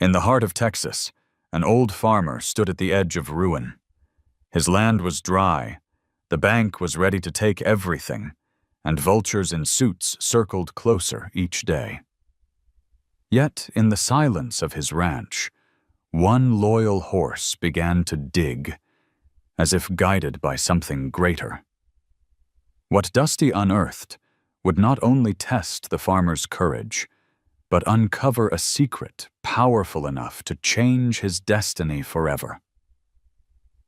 In the heart of Texas, an old farmer stood at the edge of ruin. His land was dry, the bank was ready to take everything, and vultures in suits circled closer each day. Yet, in the silence of his ranch, one loyal horse began to dig, as if guided by something greater. What Dusty unearthed would not only test the farmer's courage, but uncover a secret powerful enough to change his destiny forever.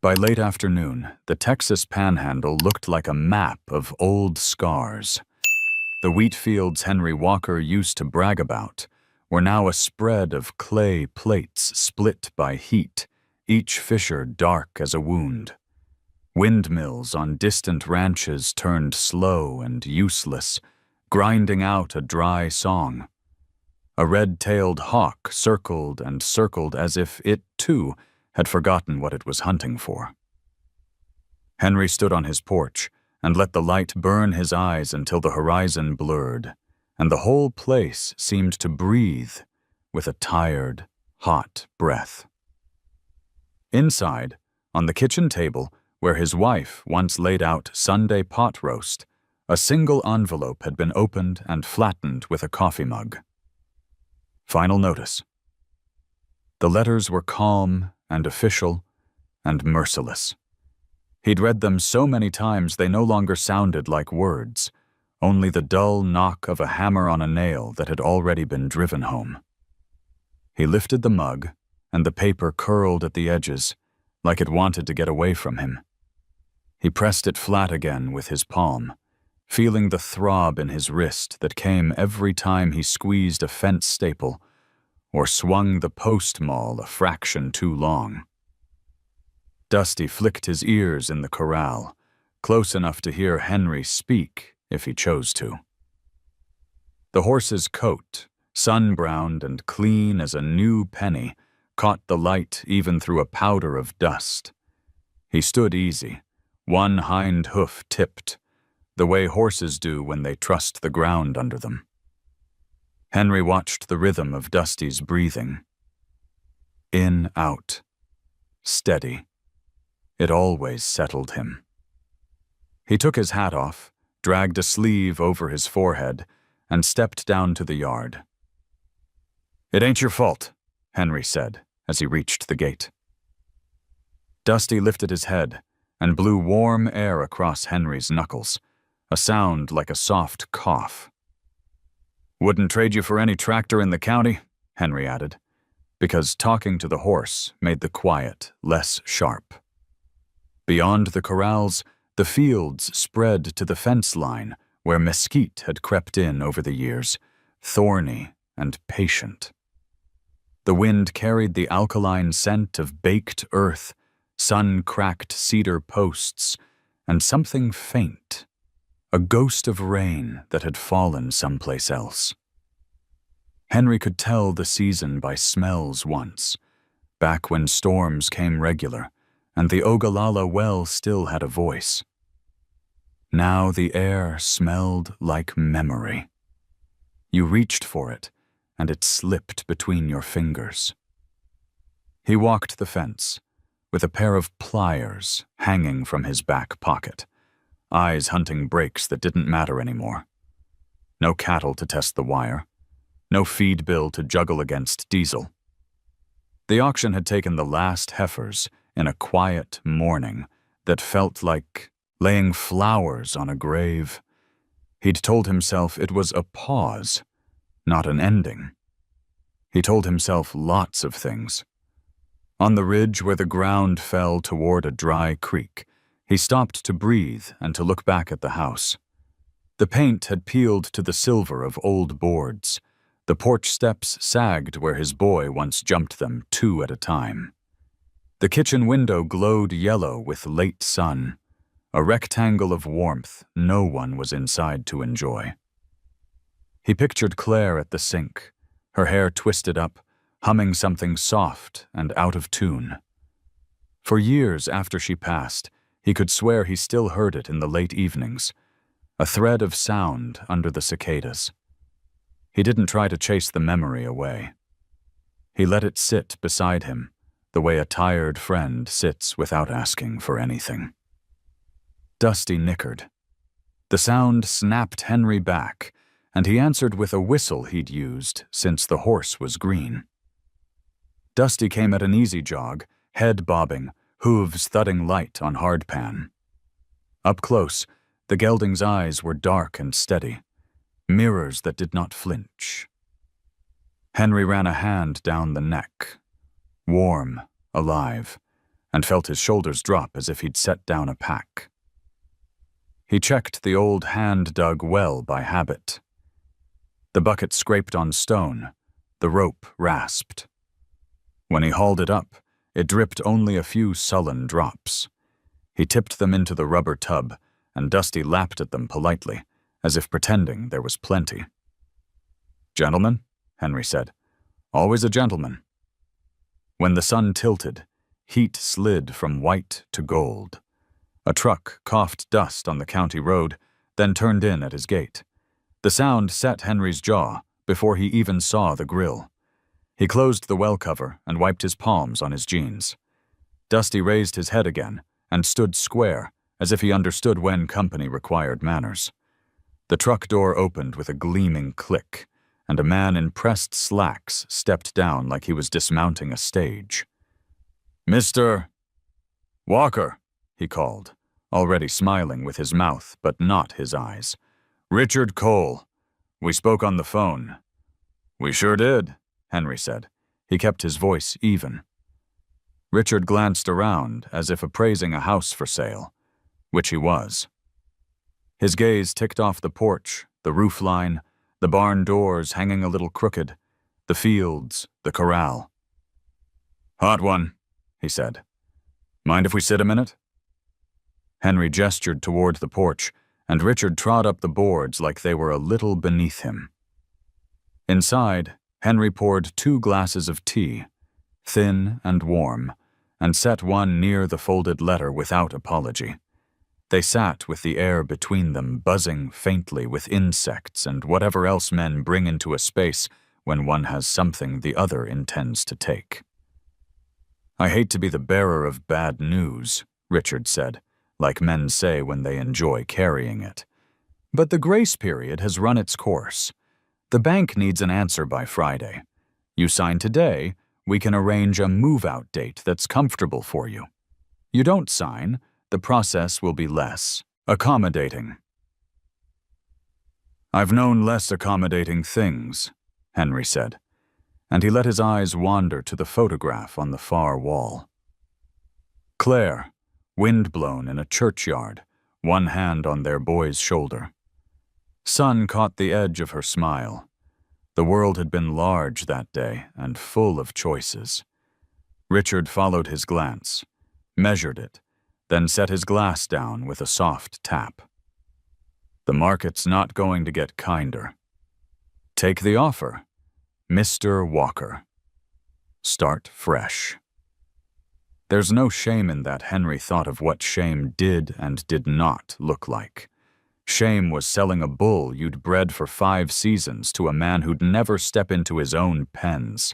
By late afternoon, the Texas Panhandle looked like a map of old scars. The wheat fields Henry Walker used to brag about were now a spread of clay plates split by heat, each fissure dark as a wound. Windmills on distant ranches turned slow and useless, grinding out a dry song. A red-tailed hawk circled and circled as if it, too, had forgotten what it was hunting for. Henry stood on his porch and let the light burn his eyes until the horizon blurred, and the whole place seemed to breathe with a tired, hot breath. Inside, on the kitchen table, where his wife once laid out Sunday pot roast, a single envelope had been opened and flattened with a coffee mug. Final notice. The letters were calm and official and merciless. He'd read them so many times they no longer sounded like words, only the dull knock of a hammer on a nail that had already been driven home. He lifted the mug, and the paper curled at the edges, like it wanted to get away from him. He pressed it flat again with his palm, feeling the throb in his wrist that came every time he squeezed a fence staple or swung the post maul a fraction too long. Dusty flicked his ears in the corral, close enough to hear Henry speak if he chose to. The horse's coat, sun-browned and clean as a new penny, caught the light even through a powder of dust. He stood easy, one hind hoof tipped, the way horses do when they trust the ground under them. Henry watched the rhythm of Dusty's breathing. In, out. Steady. It always settled him. He took his hat off, dragged a sleeve over his forehead, and stepped down to the yard. "It ain't your fault," Henry said as he reached the gate. Dusty lifted his head and blew warm air across Henry's knuckles, a sound like a soft cough. "Wouldn't trade you for any tractor in the county," Henry added, because talking to the horse made the quiet less sharp. Beyond the corrals, the fields spread to the fence line where mesquite had crept in over the years, thorny and patient. The wind carried the alkaline scent of baked earth, sun-cracked cedar posts, and something faint, a ghost of rain that had fallen someplace else. Henry could tell the season by smells once, back when storms came regular, and the Ogallala well still had a voice. Now the air smelled like memory. You reached for it, and it slipped between your fingers. He walked the fence, with a pair of pliers hanging from his back pocket, eyes hunting breaks that didn't matter anymore. No cattle to test the wire, no feed bill to juggle against diesel. The auction had taken the last heifers in a quiet morning that felt like laying flowers on a grave. He'd told himself it was a pause, not an ending. He told himself lots of things. On the ridge where the ground fell toward a dry creek, he stopped to breathe and to look back at the house. The paint had peeled to the silver of old boards. The porch steps sagged where his boy once jumped them 2 at a time. The kitchen window glowed yellow with late sun, a rectangle of warmth no one was inside to enjoy. He pictured Claire at the sink, her hair twisted up, humming something soft and out of tune. For years after she passed, he could swear he still heard it in the late evenings, a thread of sound under the cicadas. He didn't try to chase the memory away. He let it sit beside him, the way a tired friend sits without asking for anything. Dusty nickered. The sound snapped Henry back, and he answered with a whistle he'd used since the horse was green. Dusty came at an easy jog, head bobbing, hooves thudding light on hardpan. Up close, the gelding's eyes were dark and steady, mirrors that did not flinch. Henry ran a hand down the neck, warm, alive, and felt his shoulders drop as if he'd set down a pack. He checked the old hand dug well by habit. The bucket scraped on stone, the rope rasped. When he hauled it up, it dripped only a few sullen drops. He tipped them into the rubber tub, and Dusty lapped at them politely, as if pretending there was plenty. "Gentlemen," Henry said. "Always a gentleman." When the sun tilted, heat slid from white to gold. A truck coughed dust on the county road, then turned in at his gate. The sound set Henry's jaw before he even saw the grill. He closed the well cover and wiped his palms on his jeans. Dusty raised his head again and stood square, as if he understood when company required manners. The truck door opened with a gleaming click, and a man in pressed slacks stepped down like he was dismounting a stage. "Mr. Walker," he called, already smiling with his mouth but not his eyes. "Richard Cole. We spoke on the phone." "We sure did," Henry said. He kept his voice even. Richard glanced around as if appraising a house for sale, which he was. His gaze ticked off the porch, the roof line, the barn doors hanging a little crooked, the fields, the corral. "Hot one," he said. "Mind if we sit a minute?" Henry gestured toward the porch, and Richard trod up the boards like they were a little beneath him. Inside, Henry poured 2 glasses of tea, thin and warm, and set one near the folded letter without apology. They sat with the air between them buzzing faintly with insects and whatever else men bring into a space when one has something the other intends to take. "I hate to be the bearer of bad news," Richard said, like men say when they enjoy carrying it. "But the grace period has run its course. The bank needs an answer by Friday. You sign today, we can arrange a move-out date that's comfortable for you. You don't sign, the process will be less accommodating." "I've known less accommodating things," Henry said, and he let his eyes wander to the photograph on the far wall. Claire, wind-blown in a churchyard, one hand on their boy's shoulder. Sun caught the edge of her smile. The world had been large that day and full of choices. Richard followed his glance, measured it, then set his glass down with a soft tap. "The market's not going to get kinder. Take the offer, Mr. Walker. Start fresh." There's no shame in that. Henry thought of what shame did and did not look like. Shame was selling a bull you'd bred for 5 seasons to a man who'd never step into his own pens.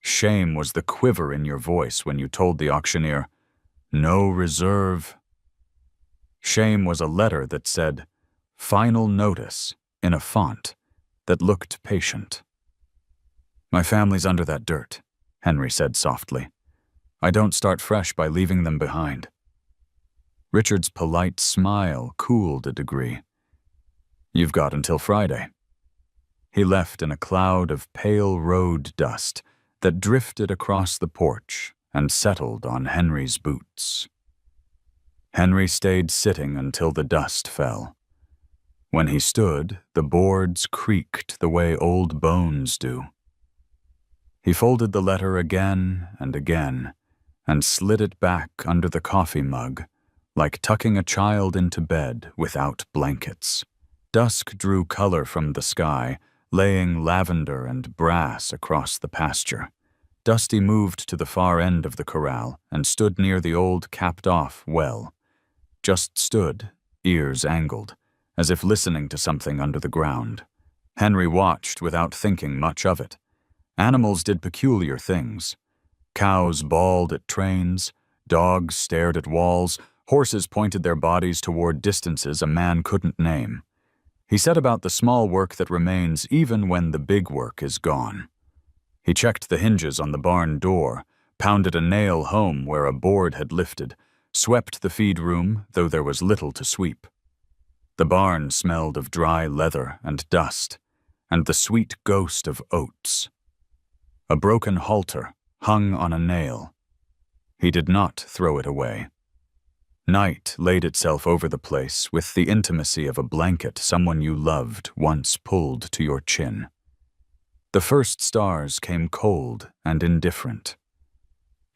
Shame was the quiver in your voice when you told the auctioneer, "No reserve." Shame was a letter that said, "Final notice," in a font that looked patient. "My family's under that dirt," Henry said softly. "I don't start fresh by leaving them behind." Richard's polite smile cooled a degree. "You've got until Friday." He left in a cloud of pale road dust that drifted across the porch and settled on Henry's boots. Henry stayed sitting until the dust fell. When he stood, the boards creaked the way old bones do. He folded the letter again and again and slid it back under the coffee mug, like tucking a child into bed without blankets. Dusk drew color from the sky, laying lavender and brass across the pasture. Dusty moved to the far end of the corral and stood near the old capped-off well. Just stood, ears angled, as if listening to something under the ground. Henry watched without thinking much of it. Animals did peculiar things. Cows bawled at trains, dogs stared at walls, horses pointed their bodies toward distances a man couldn't name. He set about the small work that remains even when the big work is gone. He checked the hinges on the barn door, pounded a nail home where a board had lifted, swept the feed room, though there was little to sweep. The barn smelled of dry leather and dust, and the sweet ghost of oats. A broken halter hung on a nail. He did not throw it away. Night laid itself over the place with the intimacy of a blanket someone you loved once pulled to your chin. The first stars came cold and indifferent.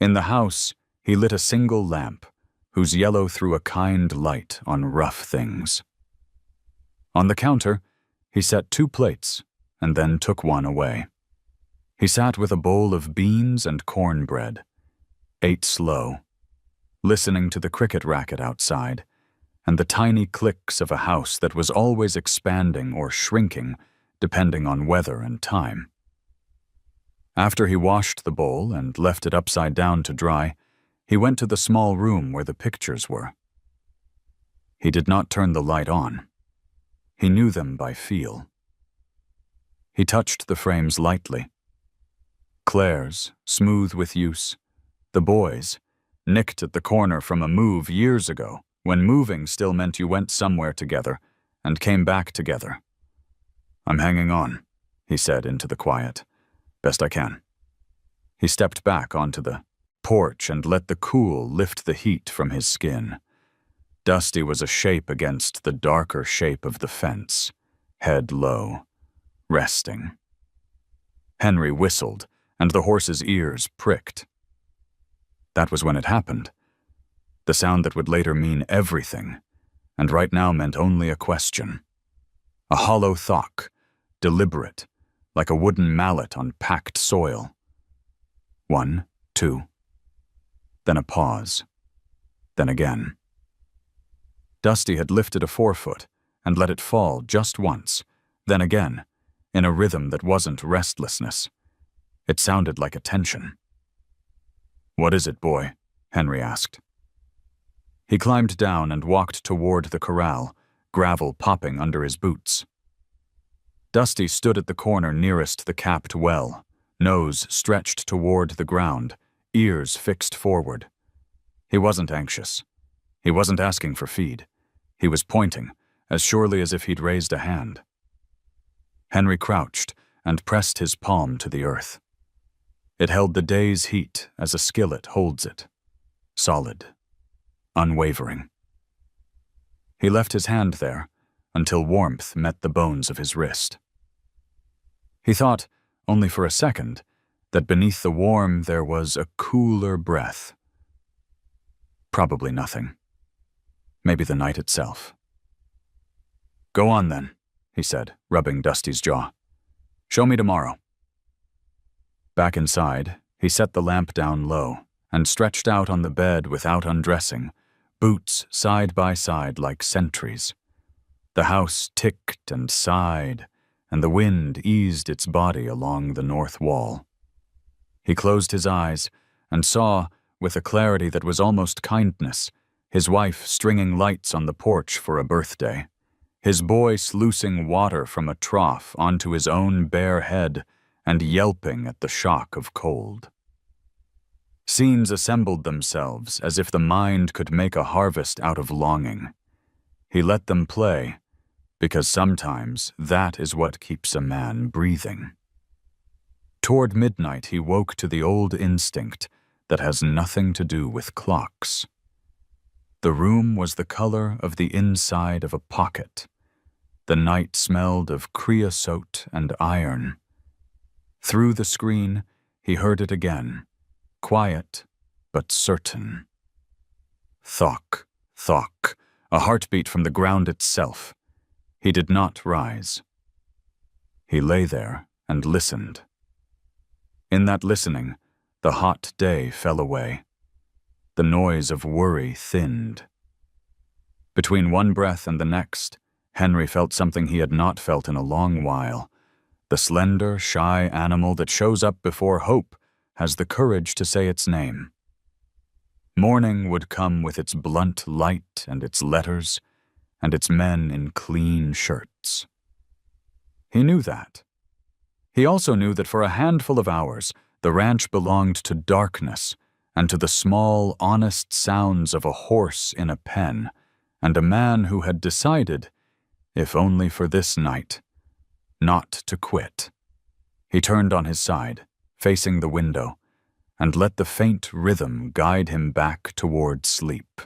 In the house, he lit a single lamp, whose yellow threw a kind light on rough things. On the counter, he set 2 plates and then took one away. He sat with a bowl of beans and cornbread, ate slow, listening to the cricket racket outside and the tiny clicks of a house that was always expanding or shrinking depending on weather and time. After he washed the bowl and left it upside down to dry, he went to the small room where the pictures were. He did not turn the light on. He knew them by feel. He touched the frames lightly. Claire's, smooth with use. The boys, nicked at the corner from a move years ago, when moving still meant you went somewhere together and came back together. "I'm hanging on," he said into the quiet. "Best I can." He stepped back onto the porch and let the cool lift the heat from his skin. Dusty was a shape against the darker shape of the fence, head low, resting. Henry whistled, and the horse's ears pricked. That was when it happened. The sound that would later mean everything, and right now meant only a question. A hollow thock, deliberate, like a wooden mallet on packed soil. 1, 2. Then a pause. Then again. Dusty had lifted a forefoot and let it fall just once, then again, in a rhythm that wasn't restlessness. It sounded like a tension. "What is it, boy?" Henry asked. He climbed down and walked toward the corral, gravel popping under his boots. Dusty stood at the corner nearest the capped well, nose stretched toward the ground, ears fixed forward. He wasn't anxious. He wasn't asking for feed. He was pointing, as surely as if he'd raised a hand. Henry crouched and pressed his palm to the earth. It held the day's heat as a skillet holds it, solid, unwavering. He left his hand there until warmth met the bones of his wrist. He thought, only for a second, that beneath the warm there was a cooler breath. Probably nothing. Maybe the night itself. "Go on then," he said, rubbing Dusty's jaw. "Show me tomorrow." Back inside, he set the lamp down low and stretched out on the bed without undressing, boots side by side like sentries. The house ticked and sighed, and the wind eased its body along the north wall. He closed his eyes and saw, with a clarity that was almost kindness, his wife stringing lights on the porch for a birthday, his boy sluicing water from a trough onto his own bare head and yelping at the shock of cold. Scenes assembled themselves as if the mind could make a harvest out of longing. He let them play, because sometimes that is what keeps a man breathing. Toward midnight he woke to the old instinct that has nothing to do with clocks. The room was the color of the inside of a pocket. The night smelled of creosote and iron. Through the screen, he heard it again, quiet but certain. Thock, thock, a heartbeat from the ground itself. He did not rise. He lay there and listened. In that listening, the hot day fell away. The noise of worry thinned. Between one breath and the next, Henry felt something he had not felt in a long while, the slender, shy animal that shows up before hope has the courage to say its name. Morning would come with its blunt light and its letters, and its men in clean shirts. He knew that. He also knew that for a handful of hours, the ranch belonged to darkness and to the small, honest sounds of a horse in a pen and a man who had decided, if only for this night, not to quit. He turned on his side, facing the window, and let the faint rhythm guide him back toward sleep.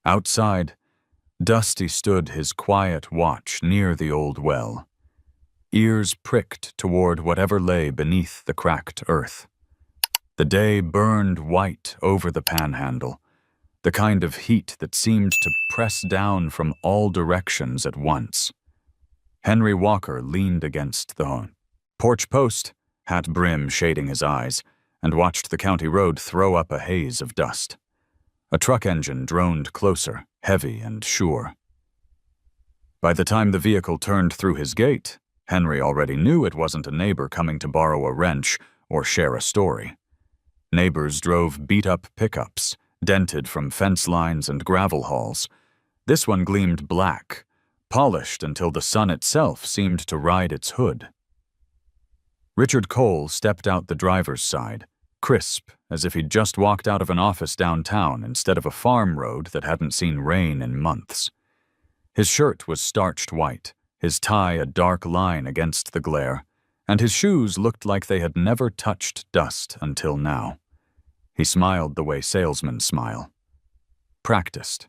Outside, Dusty stood his quiet watch near the old well, ears pricked toward whatever lay beneath the cracked earth. The day burned white over the panhandle, the kind of heat that seemed to press down from all directions at once. Henry Walker leaned against the porch post, hat brim shading his eyes, and watched the county road throw up a haze of dust. A truck engine droned closer, heavy and sure. By the time the vehicle turned through his gate, Henry already knew it wasn't a neighbor coming to borrow a wrench or share a story. Neighbors drove beat-up pickups, dented from fence lines and gravel hauls. This one gleamed black, polished until the sun itself seemed to ride its hood. Richard Cole stepped out the driver's side, crisp as if he'd just walked out of an office downtown instead of a farm road that hadn't seen rain in months. His shirt was starched white, his tie a dark line against the glare, and his shoes looked like they had never touched dust until now. He smiled the way salesmen smile. Practiced,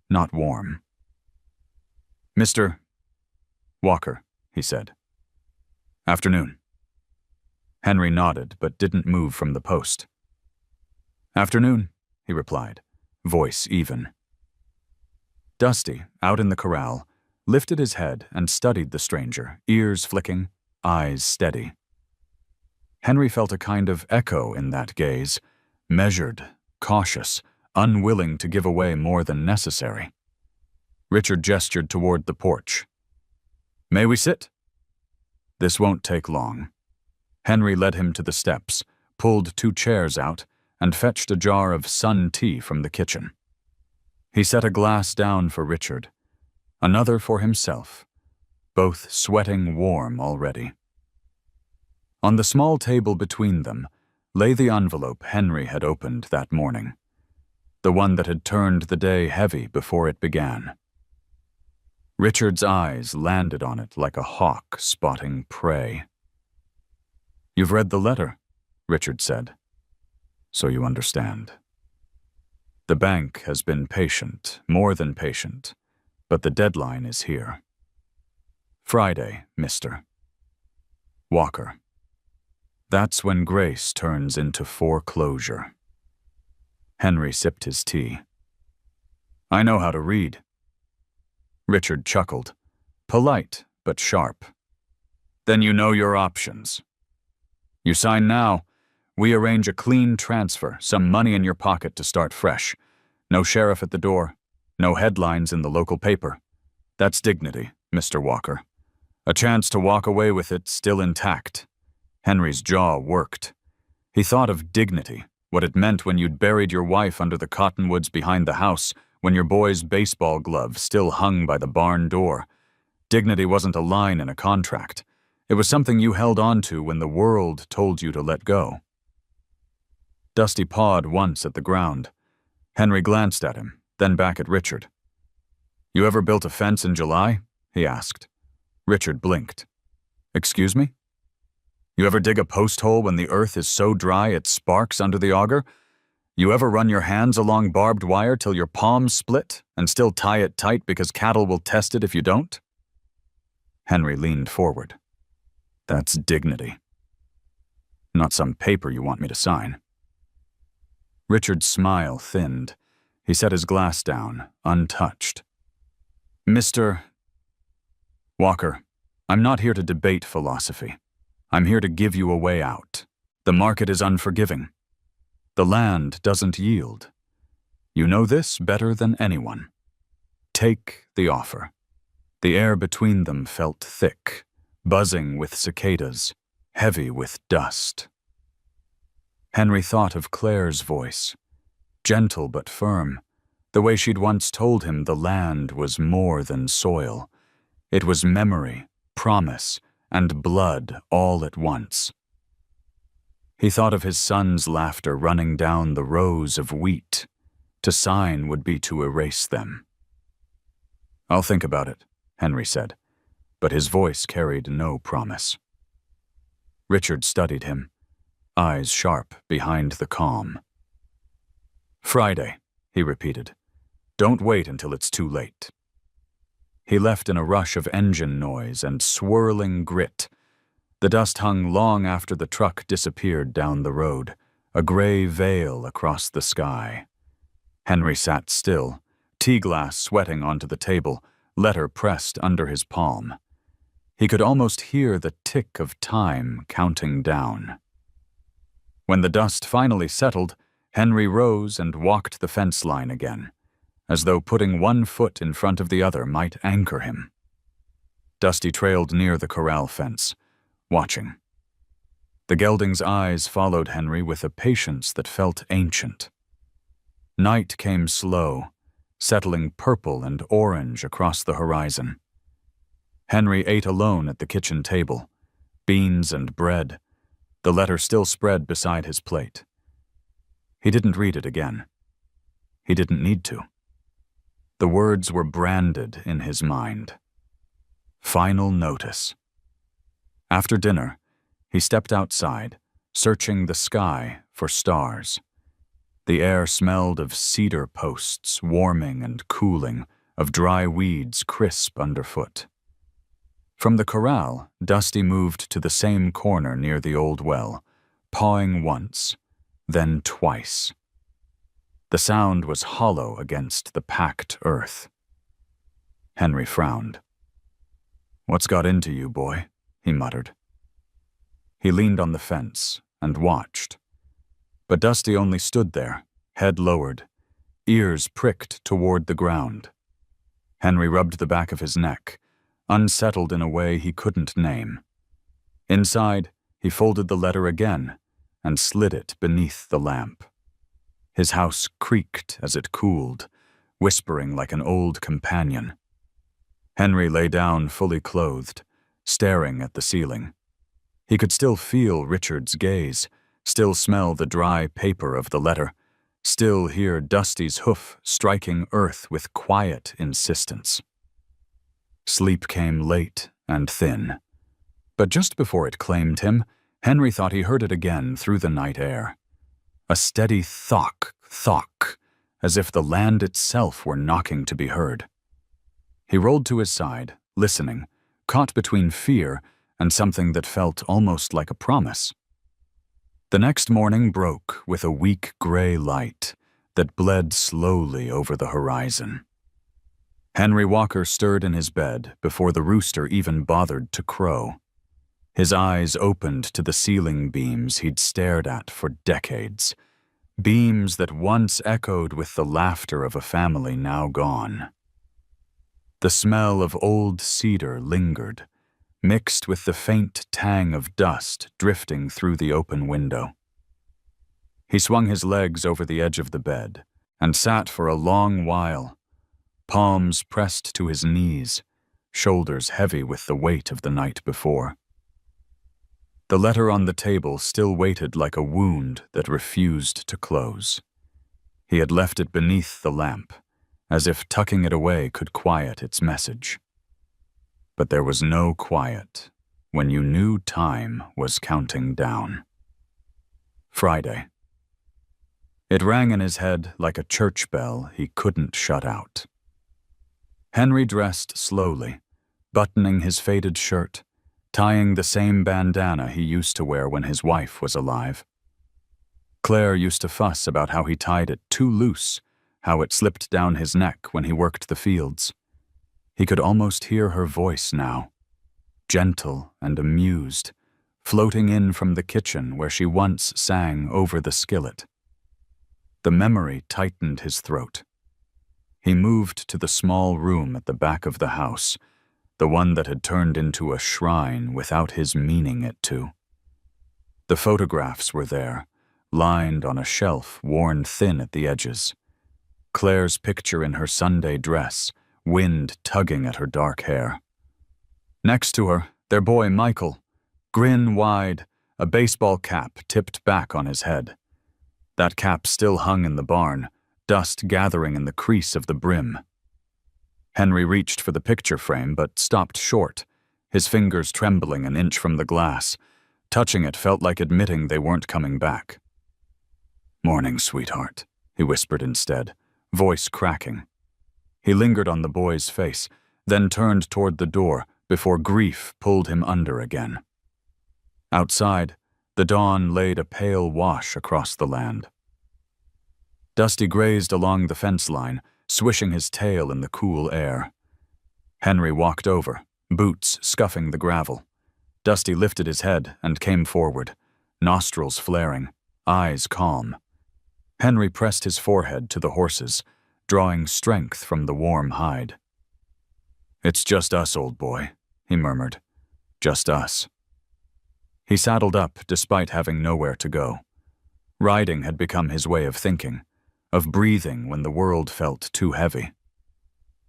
not warm. "Mr. Walker," he said. "Afternoon." Henry nodded, but didn't move from the post. "Afternoon," he replied, voice even. Dusty, out in the corral, lifted his head and studied the stranger, ears flicking, eyes steady. Henry felt a kind of echo in that gaze, measured, cautious, unwilling to give away more than necessary. Richard gestured toward the porch. "May we sit?" "This won't take long." Henry led him to the steps, pulled 2 chairs out, and fetched a jar of sun tea from the kitchen. He set a glass down for Richard, another for himself, both sweating warm already. On the small table between them lay the envelope Henry had opened that morning, the one that had turned the day heavy before it began. Richard's eyes landed on it like a hawk spotting prey. "You've read the letter," Richard said. "So you understand. The bank has been patient, more than patient, but the deadline is here. Friday, Mr. Walker. That's when grace turns into foreclosure." Henry sipped his tea. "I know how to read." Richard chuckled, polite but sharp. "Then you know your options. You sign now, we arrange a clean transfer, some money in your pocket to start fresh. No sheriff at the door, no headlines in the local paper. That's dignity, Mr. Walker. A chance to walk away with it still intact." Henry's jaw worked. He thought of dignity, what it meant when you'd buried your wife under the cottonwoods behind the house, when your boy's baseball glove still hung by the barn door. Dignity wasn't a line in a contract. It was something you held on to when the world told you to let go. Dusty pawed once at the ground. Henry glanced at him, then back at Richard. "You ever built a fence in July?" he asked. Richard blinked. "Excuse me? You ever dig a post hole when the earth is so dry it sparks under the auger? You ever run your hands along barbed wire till your palms split and still tie it tight because cattle will test it if you don't?" Henry leaned forward. "That's dignity. Not some paper you want me to sign." Richard's smile thinned. He set his glass down, untouched. "Mr. Walker, I'm not here to debate philosophy. I'm here to give you a way out. The market is unforgiving. The land doesn't yield. You know this better than anyone. Take the offer." The air between them felt thick, buzzing with cicadas, heavy with dust. Henry thought of Claire's voice, gentle but firm, the way she'd once told him the land was more than soil. It was memory, promise, and blood all at once. He thought of his son's laughter running down the rows of wheat. To sign would be to erase them. "I'll think about it," Henry said, but his voice carried no promise. Richard studied him, eyes sharp behind the calm. "Friday," he repeated. "Don't wait until it's too late." He left in a rush of engine noise and swirling grit. The dust hung long after the truck disappeared down the road, a gray veil across the sky. Henry sat still, tea glass sweating onto the table, letter pressed under his palm. He could almost hear the tick of time counting down. When the dust finally settled, Henry rose and walked the fence line again, as though putting one foot in front of the other might anchor him. Dusty trailed near the corral fence, watching. The gelding's eyes followed Henry with a patience that felt ancient. Night came slow, settling purple and orange across the horizon. Henry ate alone at the kitchen table, beans and bread, the letter still spread beside his plate. He didn't read it again. He didn't need to. The words were branded in his mind. Final notice. After dinner, he stepped outside, searching the sky for stars. The air smelled of cedar posts warming and cooling, of dry weeds crisp underfoot. From the corral, Dusty moved to the same corner near the old well, pawing once, then twice. The sound was hollow against the packed earth. Henry frowned. "What's got into you, boy?" he muttered. He leaned on the fence and watched. But Dusty only stood there, head lowered, ears pricked toward the ground. Henry rubbed the back of his neck, unsettled in a way he couldn't name. Inside, he folded the letter again and slid it beneath the lamp. His house creaked as it cooled, whispering like an old companion. Henry lay down fully clothed, staring at the ceiling. He could still feel Richard's gaze, still smell the dry paper of the letter, still hear Dusty's hoof striking earth with quiet insistence. Sleep came late and thin. But just before it claimed him, Henry thought he heard it again through the night air. A steady thock, thock, as if the land itself were knocking to be heard. He rolled to his side, listening, caught between fear and something that felt almost like a promise. The next morning broke with a weak gray light that bled slowly over the horizon. Henry Walker stirred in his bed before the rooster even bothered to crow. His eyes opened to the ceiling beams he'd stared at for decades, beams that once echoed with the laughter of a family now gone. The smell of old cedar lingered, mixed with the faint tang of dust drifting through the open window. He swung his legs over the edge of the bed and sat for a long while, palms pressed to his knees, shoulders heavy with the weight of the night before. The letter on the table still waited like a wound that refused to close. He had left it beneath the lamp, as if tucking it away could quiet its message. But there was no quiet when you knew time was counting down. Friday. It rang in his head like a church bell he couldn't shut out. Henry dressed slowly, buttoning his faded shirt, tying the same bandana he used to wear when his wife was alive. Claire used to fuss about how he tied it too loose, how it slipped down his neck when he worked the fields. He could almost hear her voice now, gentle and amused, floating in from the kitchen where she once sang over the skillet. The memory tightened his throat. He moved to the small room at the back of the house, the one that had turned into a shrine without his meaning it to. The photographs were there, lined on a shelf worn thin at the edges. Claire's picture in her Sunday dress, wind tugging at her dark hair. Next to her, their boy Michael, grin wide, a baseball cap tipped back on his head. That cap still hung in the barn, dust gathering in the crease of the brim. Henry reached for the picture frame but stopped short, his fingers trembling an inch from the glass. Touching it felt like admitting they weren't coming back. "Morning, sweetheart," he whispered instead, voice cracking. He lingered on the boy's face, then turned toward the door before grief pulled him under again. Outside, the dawn laid a pale wash across the land. Dusty grazed along the fence line, swishing his tail in the cool air. Henry walked over, boots scuffing the gravel. Dusty lifted his head and came forward, nostrils flaring, eyes calm. Henry pressed his forehead to the horses, drawing strength from the warm hide. "It's just us, old boy," he murmured. "Just us." He saddled up despite having nowhere to go. Riding had become his way of thinking, of breathing when the world felt too heavy.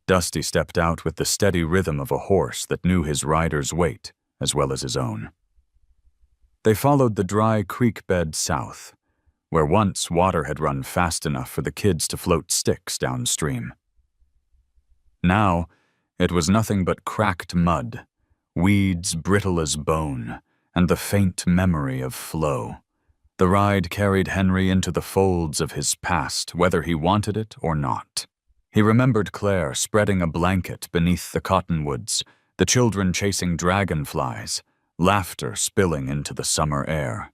Dusty stepped out with the steady rhythm of a horse that knew his rider's weight as well as his own. They followed the dry creek bed south, where once water had run fast enough for the kids to float sticks downstream. Now, it was nothing but cracked mud, weeds brittle as bone, and the faint memory of flow. The ride carried Henry into the folds of his past, whether he wanted it or not. He remembered Claire spreading a blanket beneath the cottonwoods, the children chasing dragonflies, laughter spilling into the summer air.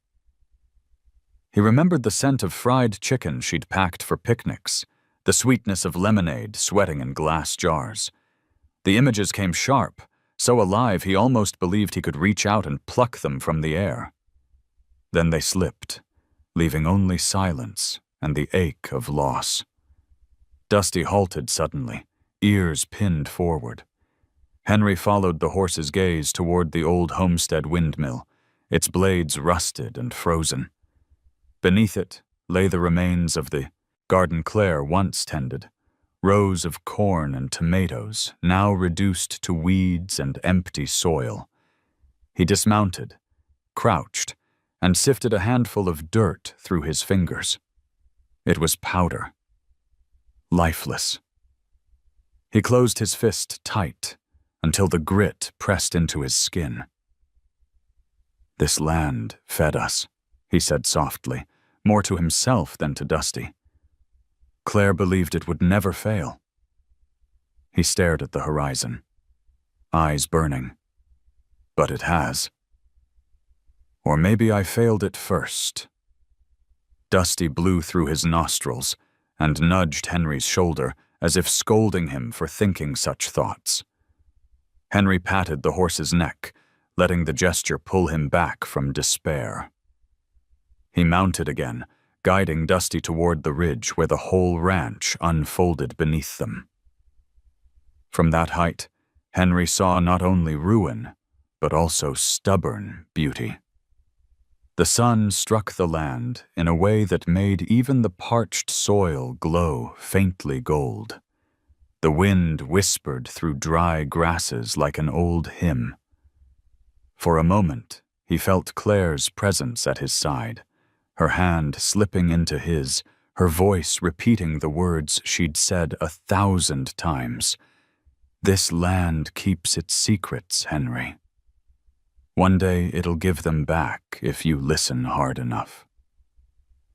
He remembered the scent of fried chicken she'd packed for picnics, the sweetness of lemonade sweating in glass jars. The images came sharp, so alive he almost believed he could reach out and pluck them from the air. Then they slipped, leaving only silence and the ache of loss. Dusty halted suddenly, ears pinned forward. Henry followed the horse's gaze toward the old homestead windmill, its blades rusted and frozen. Beneath it lay the remains of the garden Claire once tended, rows of corn and tomatoes now reduced to weeds and empty soil. He dismounted, crouched, and sifted a handful of dirt through his fingers. It was powder. Lifeless. He closed his fist tight until the grit pressed into his skin. "This land fed us," he said softly, more to himself than to Dusty. Claire believed it would never fail. He stared at the horizon, eyes burning. "But it has. Or maybe I failed it first." Dusty blew through his nostrils and nudged Henry's shoulder as if scolding him for thinking such thoughts. Henry patted the horse's neck, letting the gesture pull him back from despair. He mounted again, guiding Dusty toward the ridge where the whole ranch unfolded beneath them. From that height, Henry saw not only ruin, but also stubborn beauty. The sun struck the land in a way that made even the parched soil glow faintly gold. The wind whispered through dry grasses like an old hymn. For a moment, he felt Claire's presence at his side, her hand slipping into his, her voice repeating the words she'd said 1,000 times. "This land keeps its secrets, Henry. One day it'll give them back if you listen hard enough."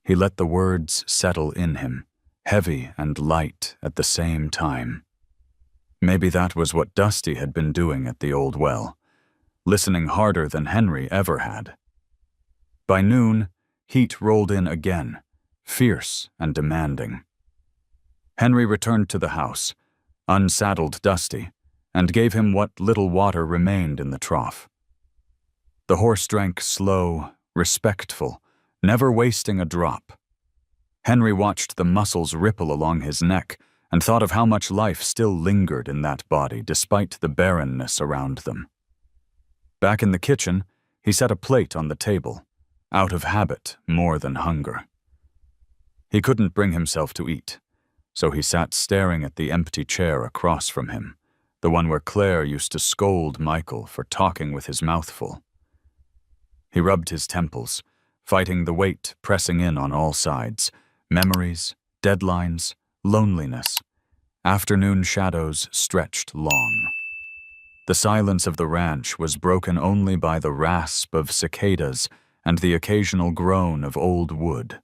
He let the words settle in him, heavy and light at the same time. Maybe that was what Dusty had been doing at the old well, listening harder than Henry ever had. By noon, heat rolled in again, fierce and demanding. Henry returned to the house, unsaddled Dusty, and gave him what little water remained in the trough. The horse drank slow, respectful, never wasting a drop. Henry watched the muscles ripple along his neck and thought of how much life still lingered in that body despite the barrenness around them. Back in the kitchen, he set a plate on the table, out of habit more than hunger. He couldn't bring himself to eat, so he sat staring at the empty chair across from him, the one where Claire used to scold Michael for talking with his mouth full. He rubbed his temples, fighting the weight pressing in on all sides, memories, deadlines, loneliness. Afternoon shadows stretched long. The silence of the ranch was broken only by the rasp of cicadas and the occasional groan of old wood.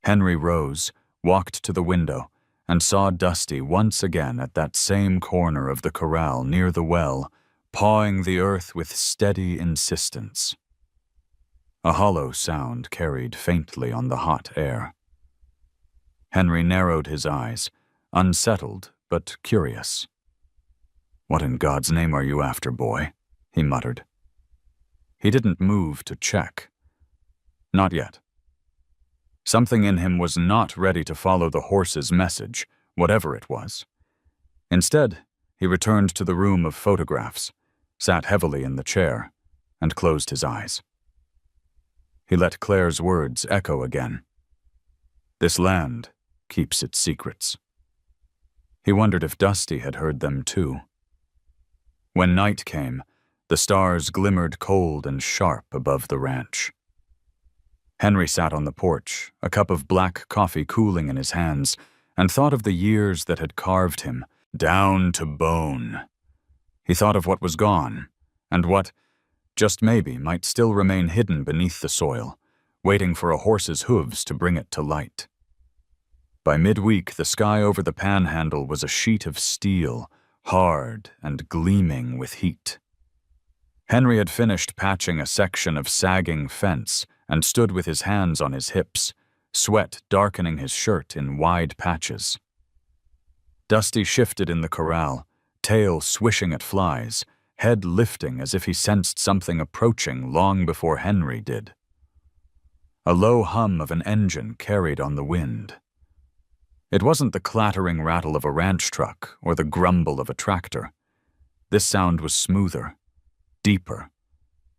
Henry rose, walked to the window, and saw Dusty once again at that same corner of the corral near the well, pawing the earth with steady insistence. A hollow sound carried faintly on the hot air. Henry narrowed his eyes, unsettled but curious. "What in God's name are you after, boy?" he muttered. He didn't move to check. Not yet. Something in him was not ready to follow the horse's message, whatever it was. Instead, he returned to the room of photographs, sat heavily in the chair, and closed his eyes. He let Claire's words echo again. "This land keeps its secrets." He wondered if Dusty had heard them too. When night came, the stars glimmered cold and sharp above the ranch. Henry sat on the porch, a cup of black coffee cooling in his hands, and thought of the years that had carved him down to bone. He thought of what was gone, and what, just maybe, might still remain hidden beneath the soil, waiting for a horse's hooves to bring it to light. By midweek, the sky over the panhandle was a sheet of steel, hard and gleaming with heat. Henry had finished patching a section of sagging fence and stood with his hands on his hips, sweat darkening his shirt in wide patches. Dusty shifted in the corral, tail swishing at flies, head lifting as if he sensed something approaching long before Henry did. A low hum of an engine carried on the wind. It wasn't the clattering rattle of a ranch truck or the grumble of a tractor. This sound was smoother, deeper,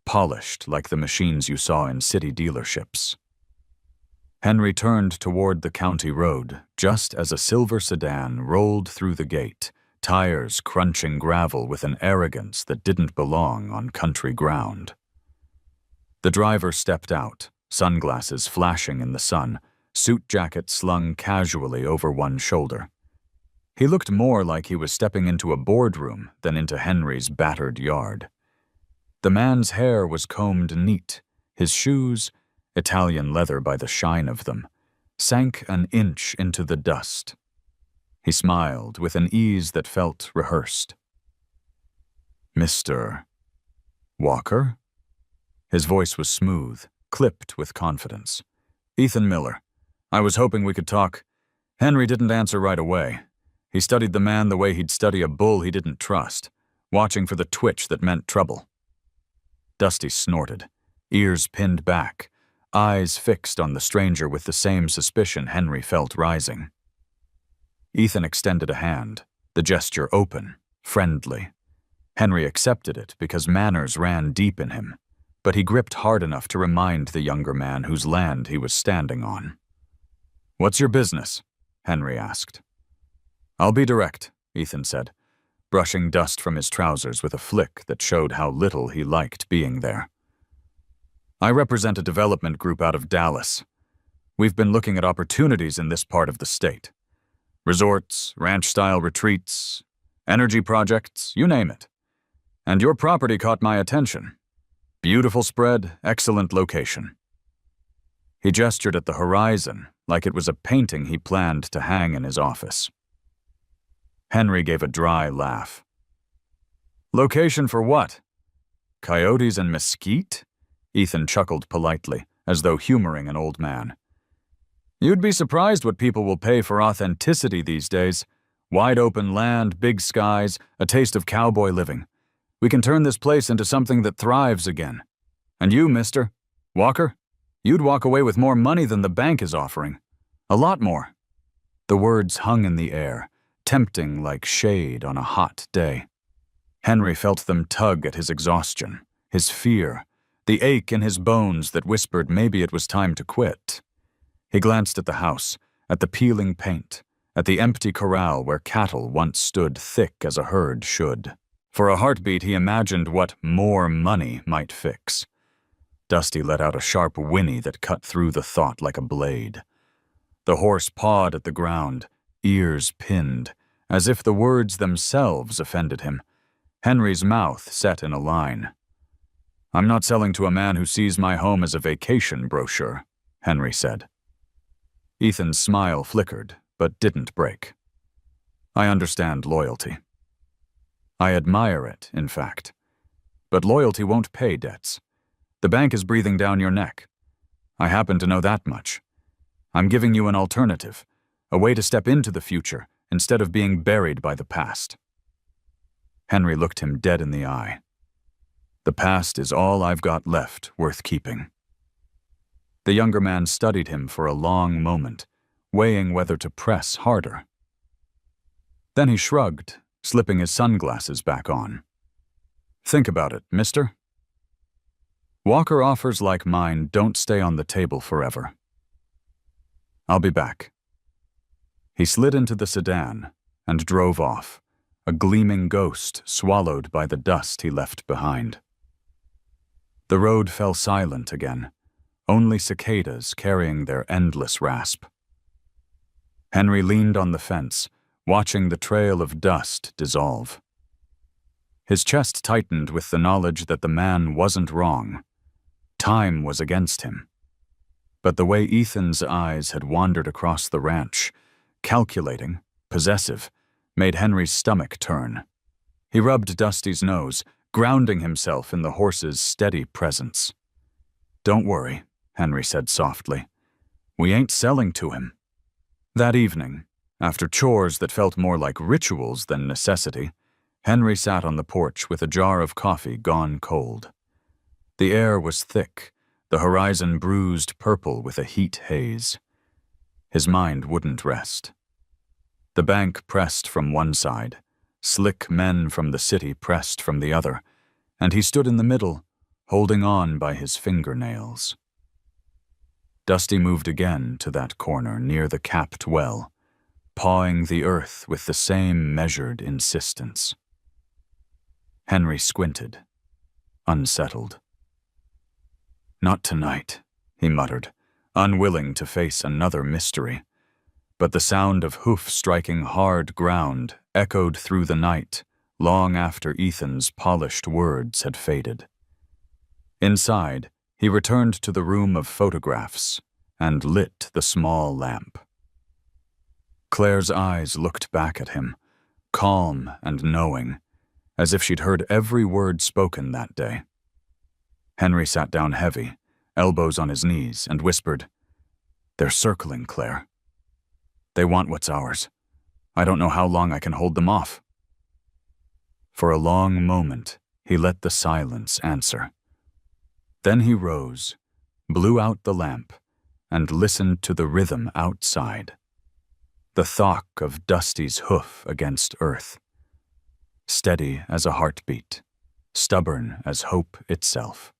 polished like the machines you saw in city dealerships. Henry turned toward the county road just as a silver sedan rolled through the gate, tires crunching gravel with an arrogance that didn't belong on country ground. The driver stepped out, sunglasses flashing in the sun, suit jacket slung casually over one shoulder. He looked more like he was stepping into a boardroom than into Henry's battered yard. The man's hair was combed neat, his shoes, Italian leather by the shine of them, sank an inch into the dust. He smiled with an ease that felt rehearsed. "Mr. Walker?" His voice was smooth, clipped with confidence. "Ethan Miller. I was hoping we could talk." Henry didn't answer right away. He studied the man the way he'd study a bull he didn't trust, watching for the twitch that meant trouble. Dusty snorted, ears pinned back, eyes fixed on the stranger with the same suspicion Henry felt rising. Ethan extended a hand, the gesture open, friendly. Henry accepted it because manners ran deep in him, but he gripped hard enough to remind the younger man whose land he was standing on. "What's your business?" Henry asked. "I'll be direct," Ethan said, brushing dust from his trousers with a flick that showed how little he liked being there. "I represent a development group out of Dallas. We've been looking at opportunities in this part of the state. Resorts, ranch-style retreats, energy projects, you name it. And your property caught my attention. Beautiful spread, excellent location." He gestured at the horizon like it was a painting he planned to hang in his office. Henry gave a dry laugh. "Location for what? Coyotes and mesquite?" Ethan chuckled politely, as though humoring an old man. "You'd be surprised what people will pay for authenticity these days. Wide open land, big skies, a taste of cowboy living. We can turn this place into something that thrives again. And you, mister, Walker, you'd walk away with more money than the bank is offering. A lot more." The words hung in the air, tempting like shade on a hot day. Henry felt them tug at his exhaustion, his fear, the ache in his bones that whispered maybe it was time to quit. He glanced at the house, at the peeling paint, at the empty corral where cattle once stood thick as a herd should. For a heartbeat, he imagined what more money might fix. Dusty let out a sharp whinny that cut through the thought like a blade. The horse pawed at the ground, ears pinned, as if the words themselves offended him. Henry's mouth set in a line. "I'm not selling to a man who sees my home as a vacation brochure," Henry said. Ethan's smile flickered, but didn't break. "I understand loyalty. I admire it, in fact. But loyalty won't pay debts. The bank is breathing down your neck. I happen to know that much. I'm giving you an alternative, a way to step into the future instead of being buried by the past." Henry looked him dead in the eye. "The past is all I've got left worth keeping." The younger man studied him for a long moment, weighing whether to press harder. Then he shrugged, slipping his sunglasses back on. "Think about it, mister. Walker offers like mine don't stay on the table forever. I'll be back." He slid into the sedan and drove off, a gleaming ghost swallowed by the dust he left behind. The road fell silent again, only cicadas carrying their endless rasp. Henry leaned on the fence, watching the trail of dust dissolve. His chest tightened with the knowledge that the man wasn't wrong. Time was against him. But the way Ethan's eyes had wandered across the ranch, calculating, possessive, made Henry's stomach turn. He rubbed Dusty's nose, grounding himself in the horse's steady presence. "Don't worry," Henry said softly. "We ain't selling to him." That evening, after chores that felt more like rituals than necessity, Henry sat on the porch with a jar of coffee gone cold. The air was thick, the horizon bruised purple with a heat haze. His mind wouldn't rest. The bank pressed from one side, slick men from the city pressed from the other, and he stood in the middle, holding on by his fingernails. Dusty moved again to that corner near the capped well, pawing the earth with the same measured insistence. Henry squinted, unsettled. "Not tonight," he muttered, unwilling to face another mystery. But the sound of hoof striking hard ground echoed through the night, long after Ethan's polished words had faded. Inside, he returned to the room of photographs and lit the small lamp. Claire's eyes looked back at him, calm and knowing, as if she'd heard every word spoken that day. Henry sat down heavy, elbows on his knees, and whispered, "They're circling, Claire. They want what's ours. I don't know how long I can hold them off." For a long moment, he let the silence answer. Then he rose, blew out the lamp, and listened to the rhythm outside. The thock of Dusty's hoof against earth. Steady as a heartbeat, stubborn as hope itself.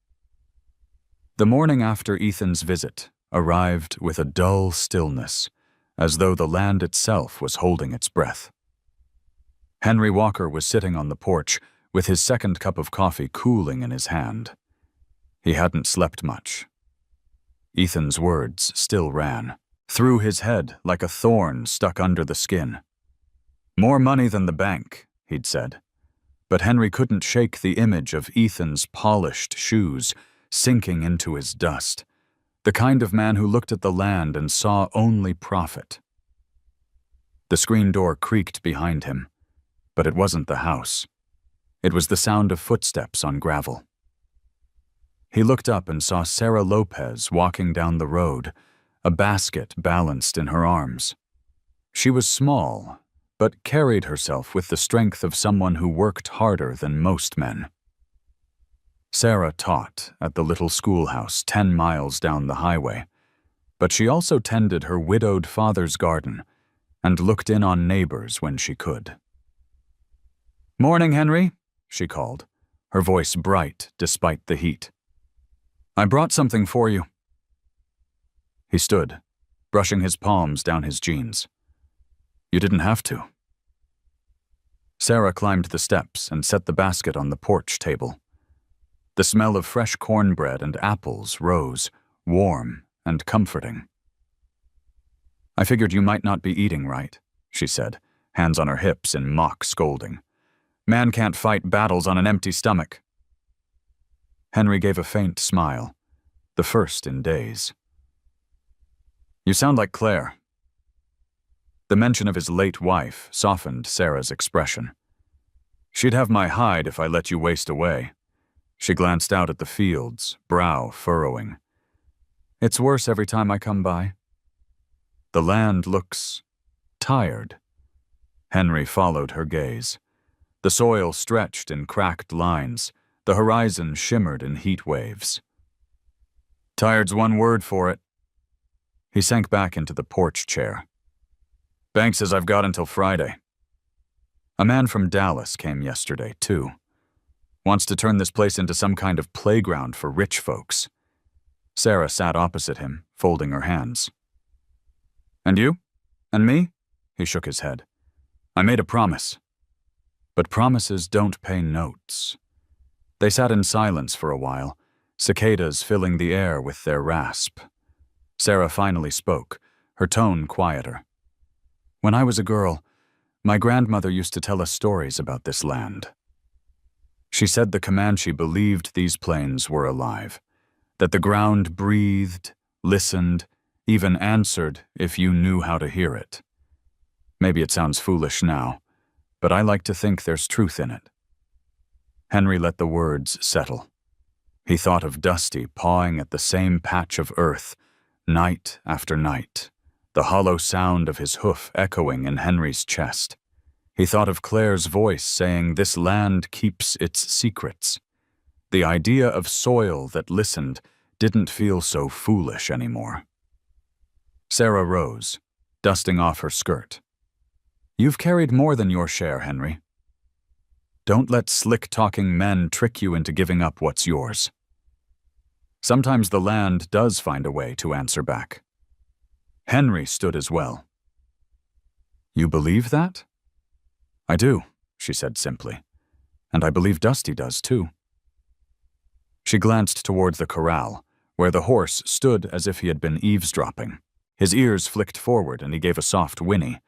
The morning after Ethan's visit arrived with a dull stillness, as though the land itself was holding its breath. Henry Walker was sitting on the porch with his second cup of coffee cooling in his hand. He hadn't slept much. Ethan's words still ran, through his head like a thorn stuck under the skin. "More money than the bank," he'd said. But Henry couldn't shake the image of Ethan's polished shoes sinking into his dust, the kind of man who looked at the land and saw only profit. The screen door creaked behind him, but it wasn't the house. It was the sound of footsteps on gravel. He looked up and saw Sarah Lopez walking down the road, a basket balanced in her arms. She was small, but carried herself with the strength of someone who worked harder than most men. Sarah taught at the little schoolhouse 10 miles down the highway, but she also tended her widowed father's garden and looked in on neighbors when she could. "Morning, Henry," she called, her voice bright despite the heat. "I brought something for you." He stood, brushing his palms down his jeans. "You didn't have to." Sarah climbed the steps and set the basket on the porch table. The smell of fresh cornbread and apples rose, warm and comforting. "I figured you might not be eating right," she said, hands on her hips in mock scolding. "Man can't fight battles on an empty stomach." Henry gave a faint smile, the first in days. "You sound like Claire." The mention of his late wife softened Sarah's expression. "She'd have my hide if I let you waste away." She glanced out at the fields, brow furrowing. "It's worse every time I come by." "The land looks tired." Henry followed her gaze. The soil stretched in cracked lines, the horizon shimmered in heat waves. "Tired's one word for it." He sank back into the porch chair. "Bank says I've got until Friday." "A man from Dallas came yesterday, too. Wants to turn this place into some kind of playground for rich folks." Sarah sat opposite him, folding her hands. "And you? And me?" He shook his head. "I made a promise." But promises don't pay notes. They sat in silence for a while, cicadas filling the air with their rasp. Sarah finally spoke, her tone quieter. "When I was a girl, my grandmother used to tell us stories about this land." She said the Comanche believed these plains were alive, that the ground breathed, listened, even answered if you knew how to hear it. Maybe it sounds foolish now, but I like to think there's truth in it. Henry let the words settle. He thought of Dusty pawing at the same patch of earth, night after night, the hollow sound of his hoof echoing in Henry's chest. He thought of Claire's voice saying this land keeps its secrets. The idea of soil that listened didn't feel so foolish anymore. Sarah rose, dusting off her skirt. "You've carried more than your share, Henry. Don't let slick-talking men trick you into giving up what's yours. Sometimes the land does find a way to answer back." Henry stood as well. "You believe that?" "I do," she said simply. "And I believe Dusty does too." She glanced toward the corral, where the horse stood as if he had been eavesdropping. His ears flicked forward and he gave a soft whinny.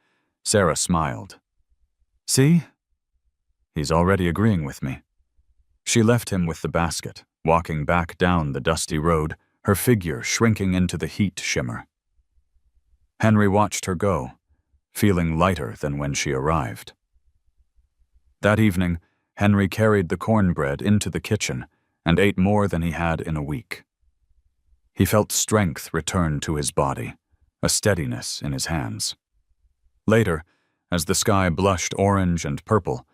Sarah smiled. "See? He's already agreeing with me." She left him with the basket, walking back down the dusty road, her figure shrinking into the heat shimmer. Henry watched her go, feeling lighter than when she arrived. That evening, Henry carried the cornbread into the kitchen and ate more than he had in a week. He felt strength return to his body, a steadiness in his hands. Later, as the sky blushed orange and purple,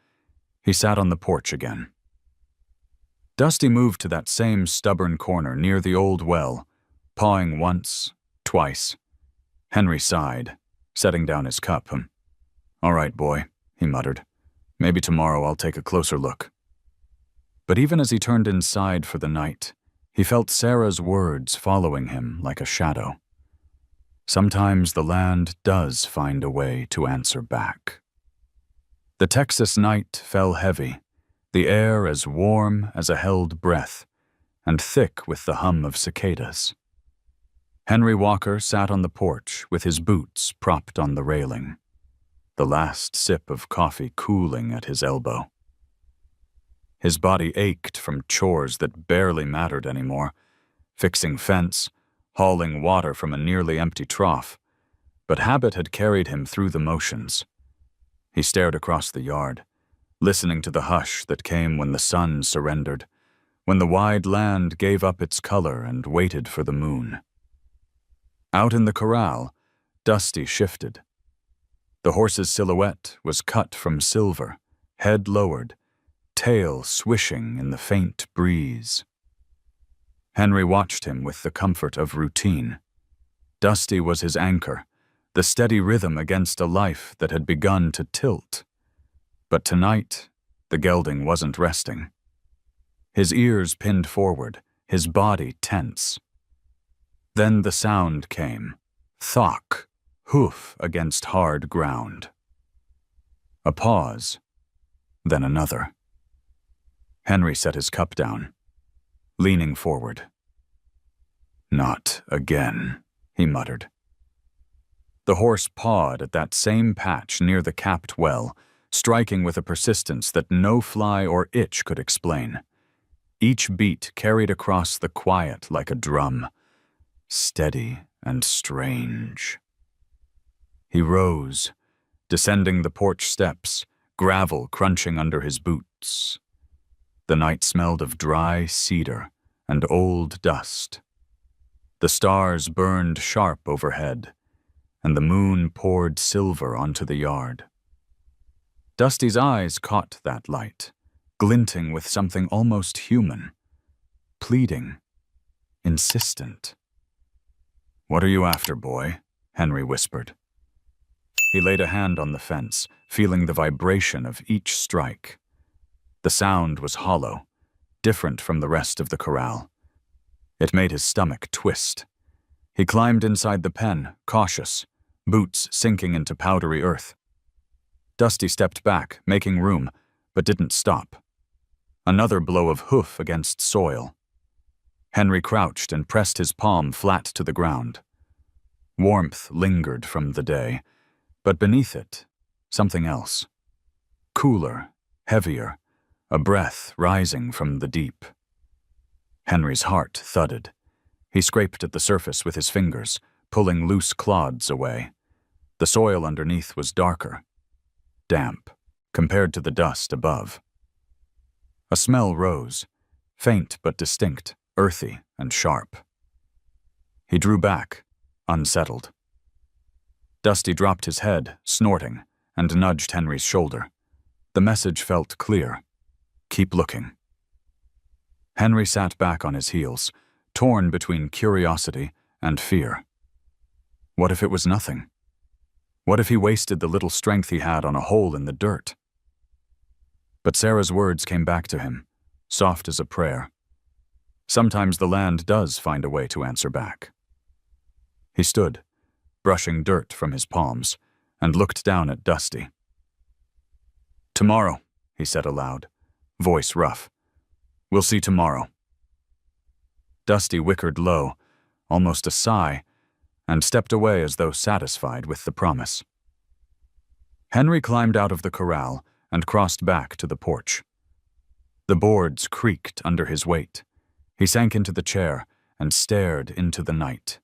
he sat on the porch again. Dusty moved to that same stubborn corner near the old well, pawing once, twice. Henry sighed, setting down his cup. "All right, boy," he muttered. "Maybe tomorrow I'll take a closer look." But even as he turned inside for the night, he felt Sarah's words following him like a shadow. Sometimes the land does find a way to answer back. The Texas night fell heavy, the air as warm as a held breath, and thick with the hum of cicadas. Henry Walker sat on the porch with his boots propped on the railing, the last sip of coffee cooling at his elbow. His body ached from chores that barely mattered anymore, fixing fence, hauling water from a nearly empty trough, but habit had carried him through the motions. He stared across the yard, listening to the hush that came when the sun surrendered, when the wide land gave up its color and waited for the moon. Out in the corral, Dusty shifted. The horse's silhouette was cut from silver, head lowered, tail swishing in the faint breeze. Henry watched him with the comfort of routine. Dusty was his anchor, the steady rhythm against a life that had begun to tilt. But tonight, the gelding wasn't resting. His ears pinned forward, his body tense. Then the sound came, thock, hoof against hard ground. A pause, then another. Henry set his cup down, leaning forward. "Not again," he muttered. The horse pawed at that same patch near the capped well, striking with a persistence that no fly or itch could explain. Each beat carried across the quiet like a drum, steady and strange. He rose, descending the porch steps, gravel crunching under his boots. The night smelled of dry cedar and old dust. The stars burned sharp overhead, and the moon poured silver onto the yard. Dusty's eyes caught that light, glinting with something almost human, pleading, insistent. "What are you after, boy?" Henry whispered. He laid a hand on the fence, feeling the vibration of each strike. The sound was hollow, different from the rest of the corral. It made his stomach twist. He climbed inside the pen, cautious, boots sinking into powdery earth. Dusty stepped back, making room, but didn't stop. Another blow of hoof against soil. Henry crouched and pressed his palm flat to the ground. Warmth lingered from the day, but beneath it, something else. Cooler, heavier, a breath rising from the deep. Henry's heart thudded. He scraped at the surface with his fingers, pulling loose clods away. The soil underneath was darker, damp, compared to the dust above. A smell rose, faint but distinct, earthy and sharp. He drew back, unsettled. Dusty dropped his head, snorting, and nudged Henry's shoulder. The message felt clear. Keep looking. Henry sat back on his heels, torn between curiosity and fear. What if it was nothing? What if he wasted the little strength he had on a hole in the dirt? But Sarah's words came back to him, soft as a prayer. Sometimes the land does find a way to answer back. He stood, brushing dirt from his palms, and looked down at Dusty. "Tomorrow," he said aloud, voice rough. "We'll see tomorrow." Dusty whickered low, almost a sigh, and stepped away as though satisfied with the promise. Henry climbed out of the corral and crossed back to the porch. The boards creaked under his weight. He sank into the chair and stared into the night,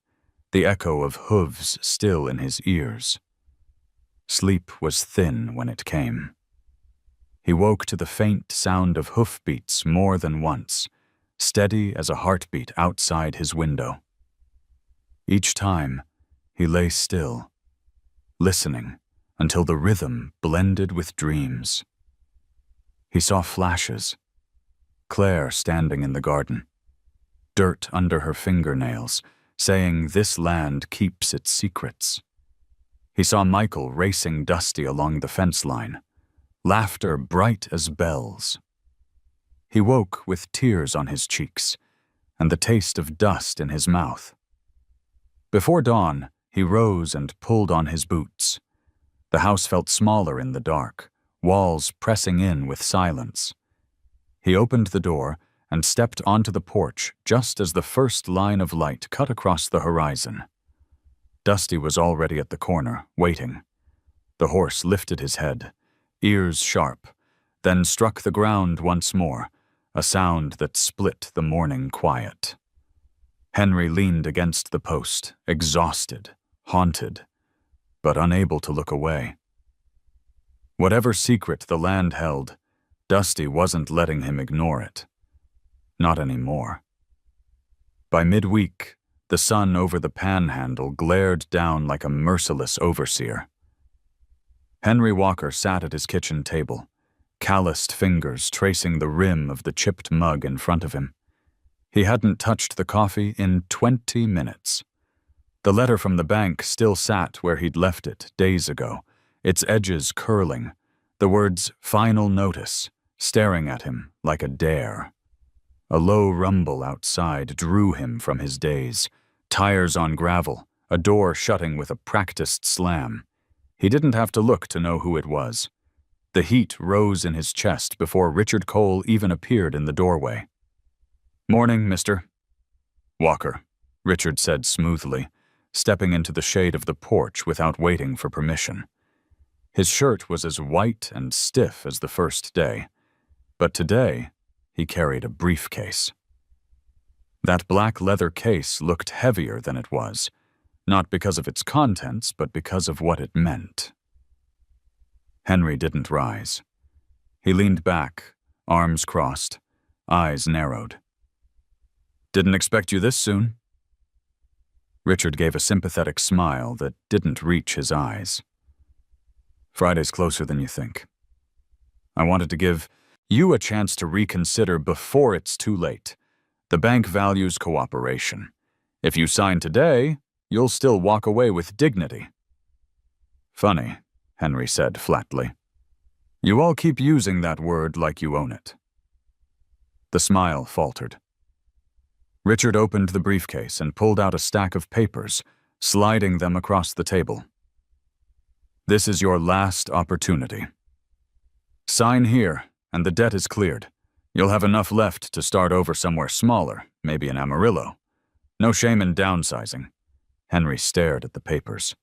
the echo of hooves still in his ears. Sleep was thin when it came. He woke to the faint sound of hoofbeats more than once, steady as a heartbeat outside his window. Each time, he lay still, listening until the rhythm blended with dreams. He saw flashes. Claire standing in the garden, dirt under her fingernails, saying this land keeps its secrets. He saw Michael racing Dusty along the fence line, laughter bright as bells. He woke with tears on his cheeks and the taste of dust in his mouth. Before dawn, he rose and pulled on his boots. The house felt smaller in the dark, walls pressing in with silence. He opened the door and stepped onto the porch just as the first line of light cut across the horizon. Dusty was already at the corner, waiting. The horse lifted his head, ears sharp, then struck the ground once more, a sound that split the morning quiet. Henry leaned against the post, exhausted, haunted, but unable to look away. Whatever secret the land held, Dusty wasn't letting him ignore it. Not anymore. By midweek, the sun over the panhandle glared down like a merciless overseer. Henry Walker sat at his kitchen table, calloused fingers tracing the rim of the chipped mug in front of him. He hadn't touched the coffee in 20 minutes. The letter from the bank still sat where he'd left it days ago, its edges curling, the words "Final Notice" staring at him like a dare. A low rumble outside drew him from his daze. Tires on gravel, a door shutting with a practiced slam. He didn't have to look to know who it was. The heat rose in his chest before Richard Cole even appeared in the doorway. "Morning, mister." "Walker," Richard said smoothly, stepping into the shade of the porch without waiting for permission. His shirt was as white and stiff as the first day, but today he carried a briefcase. That black leather case looked heavier than it was, not because of its contents, but because of what it meant. Henry didn't rise. He leaned back, arms crossed, eyes narrowed. "Didn't expect you this soon." Richard gave a sympathetic smile that didn't reach his eyes. "Friday's closer than you think. I wanted to give you a chance to reconsider before it's too late. The bank values cooperation. If you sign today, you'll still walk away with dignity." "Funny," Henry said flatly. "You all keep using that word like you own it." The smile faltered. Richard opened the briefcase and pulled out a stack of papers, sliding them across the table. "This is your last opportunity. Sign here, and the debt is cleared. You'll have enough left to start over somewhere smaller, maybe in Amarillo. No shame in downsizing." Henry stared at the papers.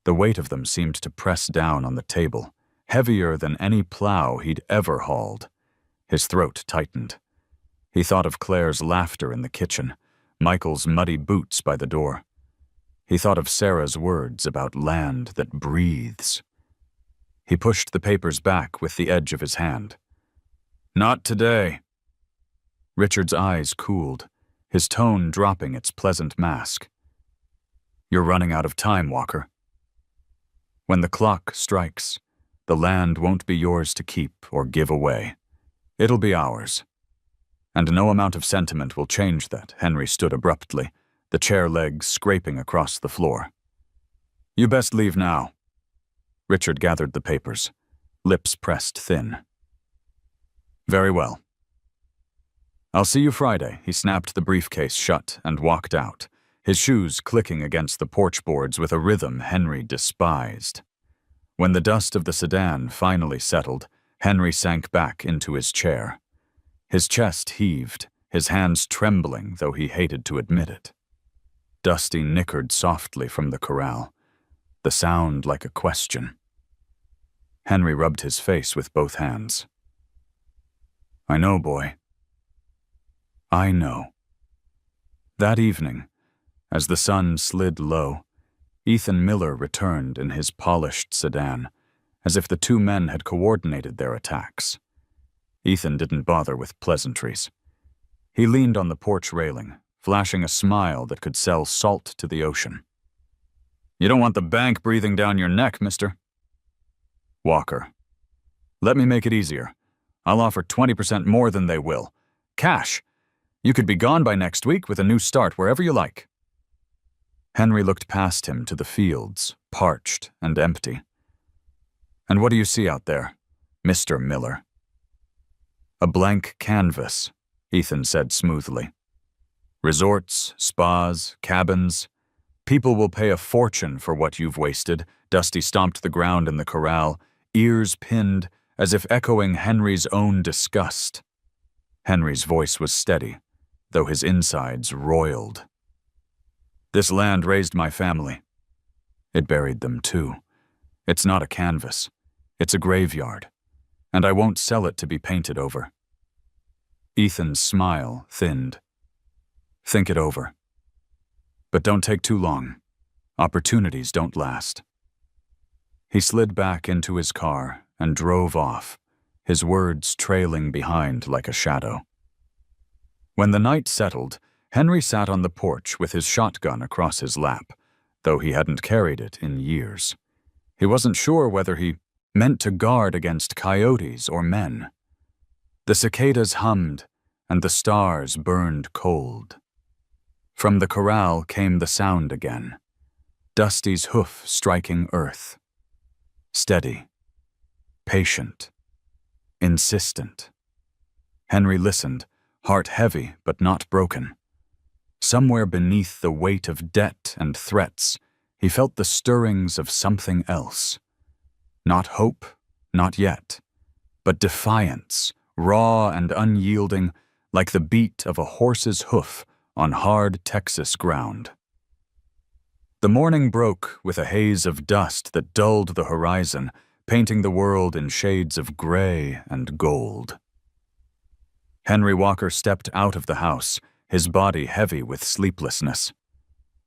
The weight of them seemed to press down on the table, heavier than any plow he'd ever hauled. His throat tightened. He thought of Claire's laughter in the kitchen, Michael's muddy boots by the door. He thought of Sarah's words about land that breathes. He pushed the papers back with the edge of his hand. "Not today." Richard's eyes cooled, his tone dropping its pleasant mask. "You're running out of time, Walker. When the clock strikes, the land won't be yours to keep or give away. It'll be ours. And no amount of sentiment will change that." Henry stood abruptly, the chair legs scraping across the floor. "You best leave now." Richard gathered the papers, lips pressed thin. "Very well. I'll see you Friday." He snapped the briefcase shut and walked out, his shoes clicking against the porch boards with a rhythm Henry despised. When the dust of the sedan finally settled, Henry sank back into his chair. His chest heaved, his hands trembling, though he hated to admit it. Dusty nickered softly from the corral, the sound like a question. Henry rubbed his face with both hands. "I know, boy. I know." That evening, as the sun slid low, Ethan Miller returned in his polished sedan, as if the two men had coordinated their attacks. Ethan didn't bother with pleasantries. He leaned on the porch railing, flashing a smile that could sell salt to the ocean. "You don't want the bank breathing down your neck, mister." "Walker, let me make it easier. I'll offer 20% more than they will. Cash. You could be gone by next week with a new start wherever you like." Henry looked past him to the fields, parched and empty. "And what do you see out there, Mr. Miller?" "A blank canvas," Ethan said smoothly. "Resorts, spas, cabins. People will pay a fortune for what you've wasted." Dusty stomped the ground in the corral, ears pinned, as if echoing Henry's own disgust. Henry's voice was steady, though his insides roiled. "This land raised my family. It buried them too. It's not a canvas. It's a graveyard. And I won't sell it to be painted over." Ethan's smile thinned. "Think it over. But don't take too long. Opportunities don't last." He slid back into his car and drove off, his words trailing behind like a shadow. When the night settled, Henry sat on the porch with his shotgun across his lap, though he hadn't carried it in years. He wasn't sure whether he meant to guard against coyotes or men. The cicadas hummed, and the stars burned cold. From the corral came the sound again, Dusty's hoof striking earth. Steady, patient, insistent. Henry listened, heart heavy but not broken. Somewhere beneath the weight of debt and threats, he felt the stirrings of something else. Not hope, not yet, but defiance, raw and unyielding, like the beat of a horse's hoof on hard Texas ground. The morning broke with a haze of dust that dulled the horizon, painting the world in shades of gray and gold. Henry Walker stepped out of the house, his body heavy with sleeplessness.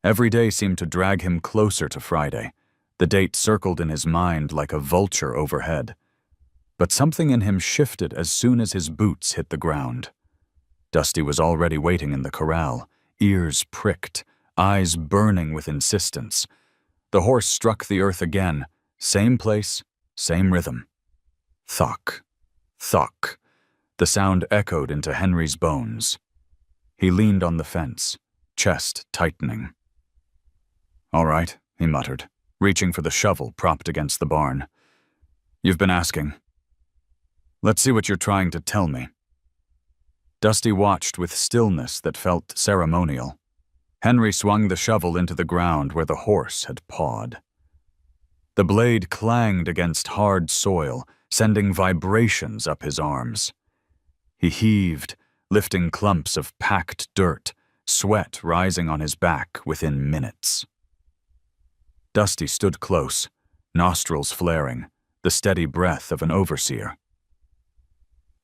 Every day seemed to drag him closer to Friday. The date circled in his mind like a vulture overhead. But something in him shifted as soon as his boots hit the ground. Dusty was already waiting in the corral, ears pricked, eyes burning with insistence. The horse struck the earth again, same place, same rhythm. Thok, thok. The sound echoed into Henry's bones. He leaned on the fence, chest tightening. "All right," he muttered, reaching for the shovel propped against the barn. "You've been asking. Let's see what you're trying to tell me." Dusty watched with stillness that felt ceremonial. Henry swung the shovel into the ground where the horse had pawed. The blade clanged against hard soil, sending vibrations up his arms. He heaved, lifting clumps of packed dirt, sweat rising on his back within minutes. Dusty stood close, nostrils flaring, the steady breath of an overseer.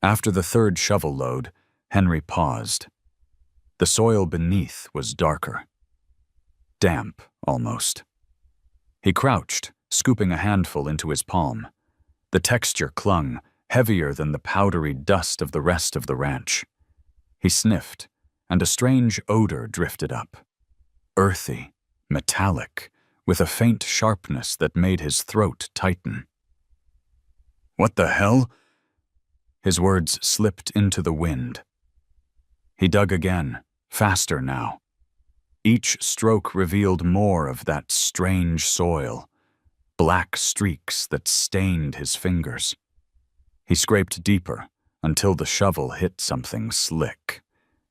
After the third shovel load, Henry paused. The soil beneath was darker. Damp, almost. He crouched, scooping a handful into his palm. The texture clung, heavier than the powdery dust of the rest of the ranch. He sniffed, and a strange odor drifted up. Earthy, metallic, with a faint sharpness that made his throat tighten. "What the hell?" His words slipped into the wind. He dug again, faster now. Each stroke revealed more of that strange soil, black streaks that stained his fingers. He scraped deeper until the shovel hit something slick.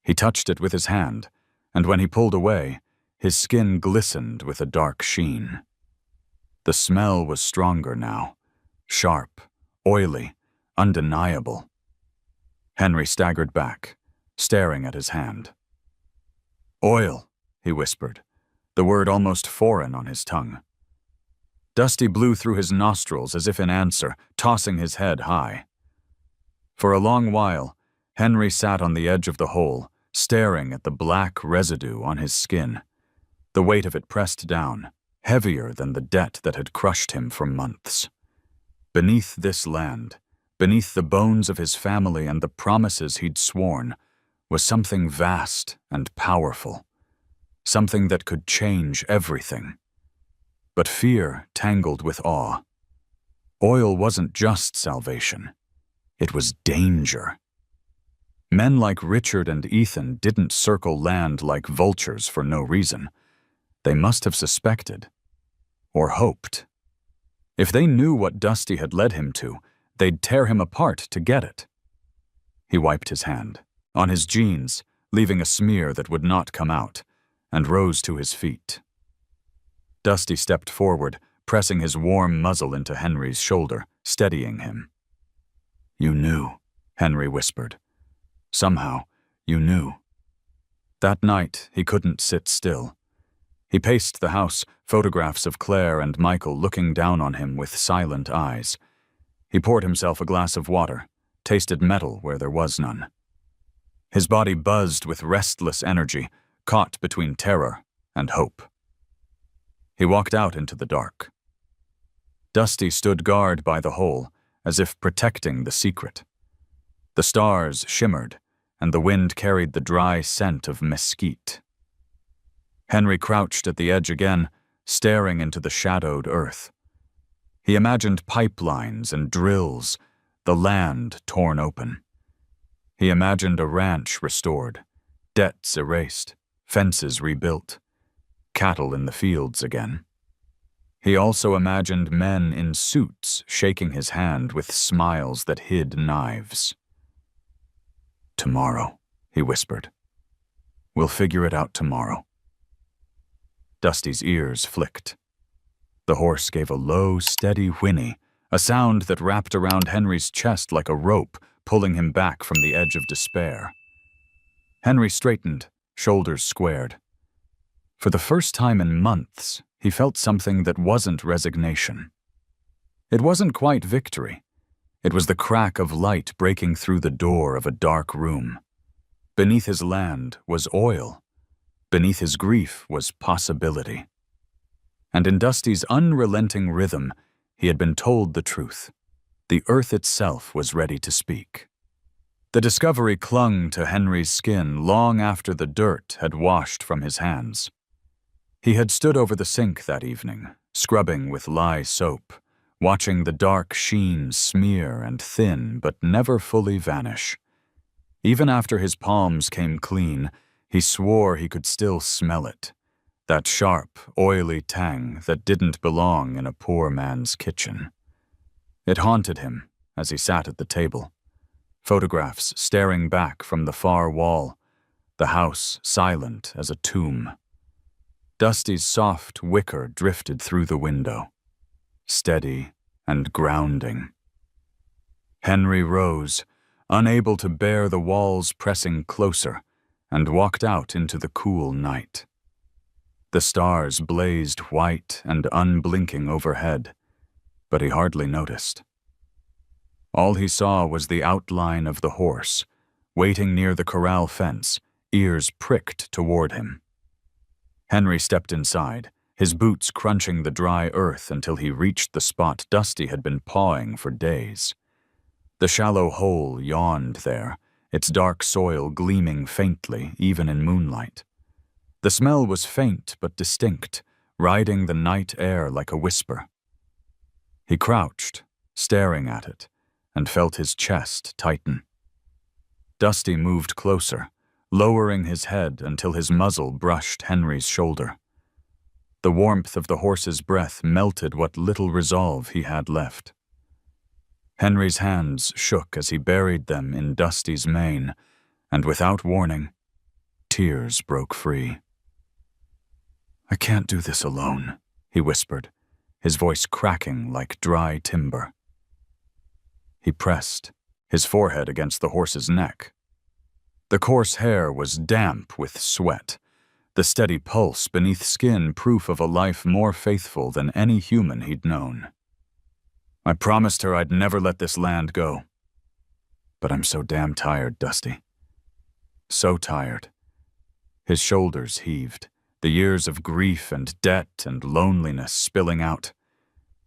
He touched it with his hand, and when he pulled away, his skin glistened with a dark sheen. The smell was stronger now, sharp, oily, undeniable. Henry staggered back, staring at his hand. "Oil," he whispered, the word almost foreign on his tongue. Dusty blew through his nostrils as if in answer, tossing his head high. For a long while, Henry sat on the edge of the hole, staring at the black residue on his skin. The weight of it pressed down, heavier than the debt that had crushed him for months. Beneath this land, beneath the bones of his family and the promises he'd sworn, was something vast and powerful, something that could change everything. But fear tangled with awe. Oil wasn't just salvation. It was danger. Men like Richard and Ethan didn't circle land like vultures for no reason. They must have suspected, or hoped. If they knew what Dusty had led him to, they'd tear him apart to get it. He wiped his hand, on his jeans, leaving a smear that would not come out, and rose to his feet. Dusty stepped forward, pressing his warm muzzle into Henry's shoulder, steadying him. "You knew," Henry whispered. "Somehow, you knew." That night, he couldn't sit still. He paced the house, photographs of Claire and Michael looking down on him with silent eyes. He poured himself a glass of water, tasted metal where there was none. His body buzzed with restless energy, caught between terror and hope. He walked out into the dark. Dusty stood guard by the hole, as if protecting the secret. The stars shimmered, and the wind carried the dry scent of mesquite. Henry crouched at the edge again, staring into the shadowed earth. He imagined pipelines and drills, the land torn open. He imagined a ranch restored, debts erased, fences rebuilt, cattle in the fields again. He also imagined men in suits shaking his hand with smiles that hid knives. "Tomorrow," he whispered. "We'll figure it out tomorrow." Dusty's ears flicked. The horse gave a low, steady whinny, a sound that wrapped around Henry's chest like a rope, pulling him back from the edge of despair. Henry straightened, shoulders squared. For the first time in months, he felt something that wasn't resignation. It wasn't quite victory. It was the crack of light breaking through the door of a dark room. Beneath his land was oil. Beneath his grief was possibility. And in Dusty's unrelenting rhythm, he had been told the truth. The earth itself was ready to speak. The discovery clung to Henry's skin long after the dirt had washed from his hands. He had stood over the sink that evening, scrubbing with lye soap, watching the dark sheen smear and thin but never fully vanish. Even after his palms came clean, he swore he could still smell it, that sharp, oily tang that didn't belong in a poor man's kitchen. It haunted him as he sat at the table, photographs staring back from the far wall, the house silent as a tomb. Dusty's soft wicker drifted through the window, steady and grounding. Henry rose, unable to bear the walls pressing closer, and walked out into the cool night. The stars blazed white and unblinking overhead, but he hardly noticed. All he saw was the outline of the horse, waiting near the corral fence, ears pricked toward him. Henry stepped inside, his boots crunching the dry earth until he reached the spot Dusty had been pawing for days. The shallow hole yawned there, its dark soil gleaming faintly even in moonlight. The smell was faint but distinct, riding the night air like a whisper. He crouched, staring at it, and felt his chest tighten. Dusty moved closer, lowering his head until his muzzle brushed Henry's shoulder. The warmth of the horse's breath melted what little resolve he had left. Henry's hands shook as he buried them in Dusty's mane, and without warning, tears broke free. "I can't do this alone," he whispered, his voice cracking like dry timber. He pressed, his forehead against the horse's neck. The coarse hair was damp with sweat, the steady pulse beneath skin proof of a life more faithful than any human he'd known. "I promised her I'd never let this land go. But I'm so damn tired, Dusty. So tired." His shoulders heaved, the years of grief and debt and loneliness spilling out.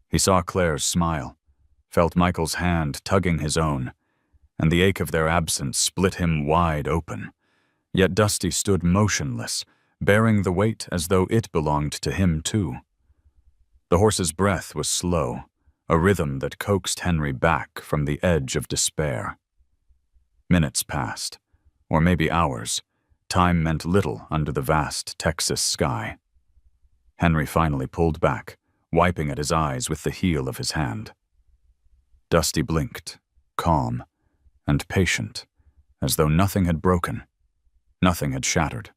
He saw Claire's smile, felt Michael's hand tugging his own, and the ache of their absence split him wide open. Yet Dusty stood motionless, bearing the weight as though it belonged to him too. The horse's breath was slow, a rhythm that coaxed Henry back from the edge of despair. Minutes passed, or maybe hours. Time meant little under the vast Texas sky. Henry finally pulled back, wiping at his eyes with the heel of his hand. Dusty blinked, calm and patient, as though nothing had broken, nothing had shattered.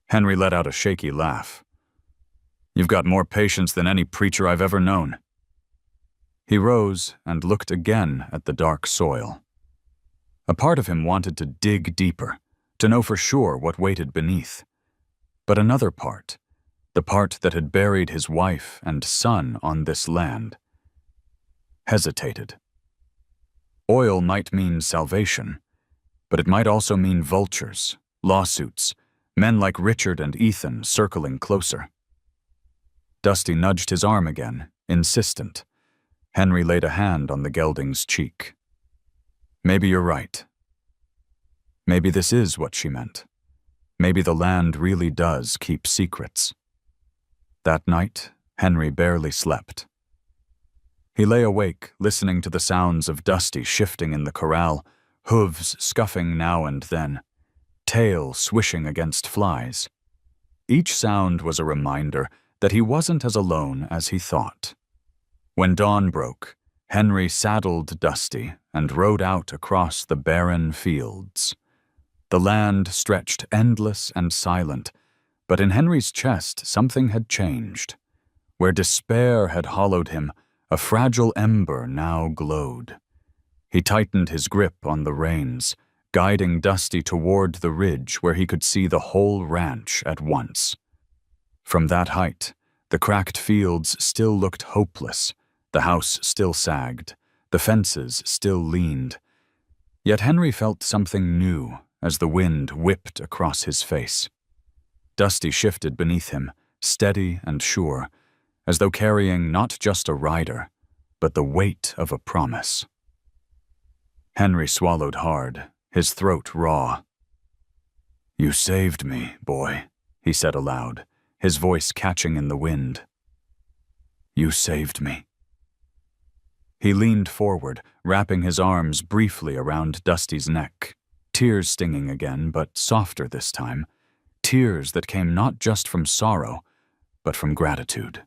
Henry let out a shaky laugh. "You've got more patience than any preacher I've ever known." He rose and looked again at the dark soil. A part of him wanted to dig deeper, to know for sure what waited beneath. But another part, the part that had buried his wife and son on this land, hesitated. Oil might mean salvation, but it might also mean vultures, lawsuits, men like Richard and Ethan circling closer. Dusty nudged his arm again, insistent. Henry laid a hand on the gelding's cheek. "Maybe you're right. Maybe this is what she meant. Maybe the land really does keep secrets." That night, Henry barely slept. He lay awake, listening to the sounds of Dusty shifting in the corral, hooves scuffing now and then, tail swishing against flies. Each sound was a reminder that he wasn't as alone as he thought. When dawn broke, Henry saddled Dusty and rode out across the barren fields. The land stretched endless and silent, but in Henry's chest something had changed. Where despair had hollowed him, a fragile ember now glowed. He tightened his grip on the reins, guiding Dusty toward the ridge where he could see the whole ranch at once. From that height, the cracked fields still looked hopeless, the house still sagged, the fences still leaned. Yet Henry felt something new as the wind whipped across his face. Dusty shifted beneath him, steady and sure, as though carrying not just a rider, but the weight of a promise. Henry swallowed hard, his throat raw. "You saved me, boy," he said aloud, his voice catching in the wind. "You saved me." He leaned forward, wrapping his arms briefly around Dusty's neck, tears stinging again, but softer this time, tears that came not just from sorrow, but from gratitude.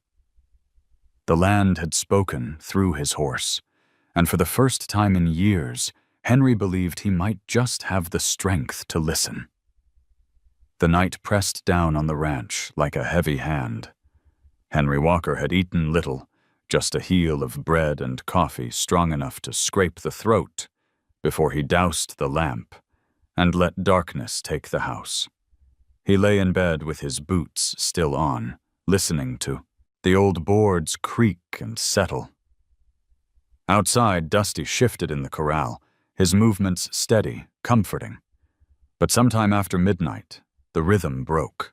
The land had spoken through his horse, and for the first time in years, Henry believed he might just have the strength to listen. The night pressed down on the ranch like a heavy hand. Henry Walker had eaten little, just a heel of bread and coffee strong enough to scrape the throat, before he doused the lamp and let darkness take the house. He lay in bed with his boots still on, listening to the old boards creak and settle. Outside, Dusty shifted in the corral, his movements steady, comforting. But sometime after midnight, the rhythm broke.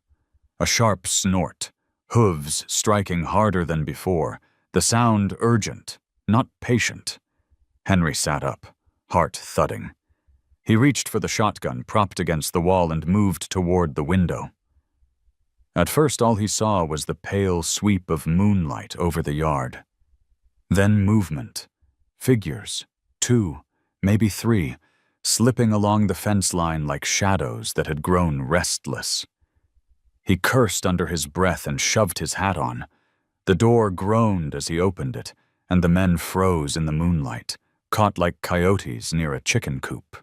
A sharp snort, hooves striking harder than before, the sound urgent, not patient. Henry sat up, heart thudding. He reached for the shotgun propped against the wall and moved toward the window. At first, all he saw was the pale sweep of moonlight over the yard. Then movement. Figures, 2, maybe 3, slipping along the fence line like shadows that had grown restless. He cursed under his breath and shoved his hat on. The door groaned as he opened it, and the men froze in the moonlight, caught like coyotes near a chicken coop.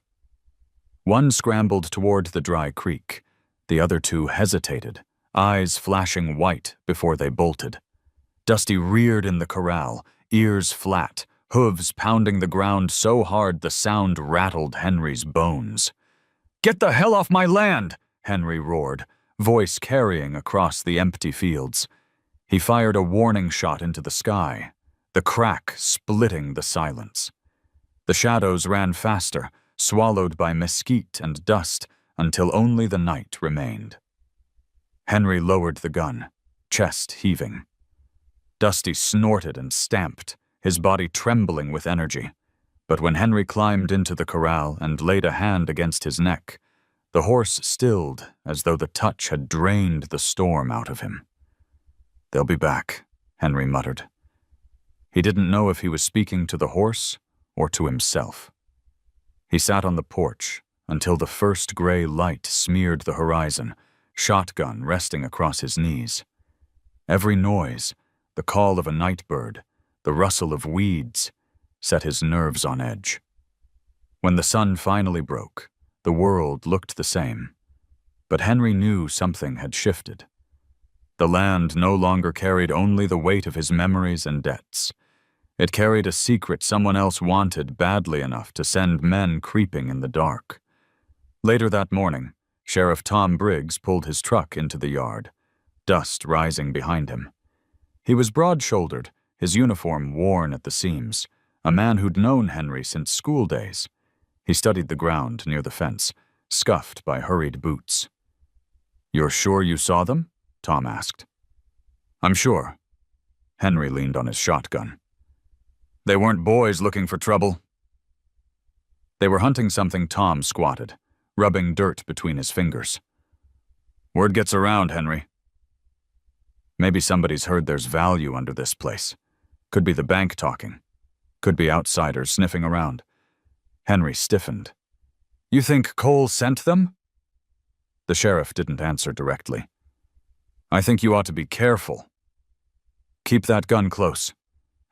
One scrambled toward the dry creek. The other 2 hesitated, eyes flashing white before they bolted. Dusty reared in the corral, ears flat, hooves pounding the ground so hard the sound rattled Henry's bones. "Get the hell off my land!" Henry roared, voice carrying across the empty fields. He fired a warning shot into the sky, the crack splitting the silence. The shadows ran faster, swallowed by mesquite and dust, until only the night remained. Henry lowered the gun, chest heaving. Dusty snorted and stamped, his body trembling with energy. But when Henry climbed into the corral and laid a hand against his neck, the horse stilled as though the touch had drained the storm out of him. "They'll be back," Henry muttered. He didn't know if he was speaking to the horse or to himself. He sat on the porch until the first gray light smeared the horizon, shotgun resting across his knees. Every noise, the call of a night bird, the rustle of weeds, set his nerves on edge. When the sun finally broke, the world looked the same. But Henry knew something had shifted. The land no longer carried only the weight of his memories and debts. It carried a secret someone else wanted badly enough to send men creeping in the dark. Later that morning, Sheriff Tom Briggs pulled his truck into the yard, dust rising behind him. He was broad-shouldered, his uniform worn at the seams, a man who'd known Henry since school days. He studied the ground near the fence, scuffed by hurried boots. "You're sure you saw them?" Tom asked. "I'm sure." Henry leaned on his shotgun. "They weren't boys looking for trouble." They were hunting something. Tom squatted, rubbing dirt between his fingers. "Word gets around, Henry." "Maybe somebody's heard there's value under this place. Could be the bank talking. Could be outsiders sniffing around." Henry stiffened. "You think Cole sent them?" The sheriff didn't answer directly. "I think you ought to be careful. Keep that gun close,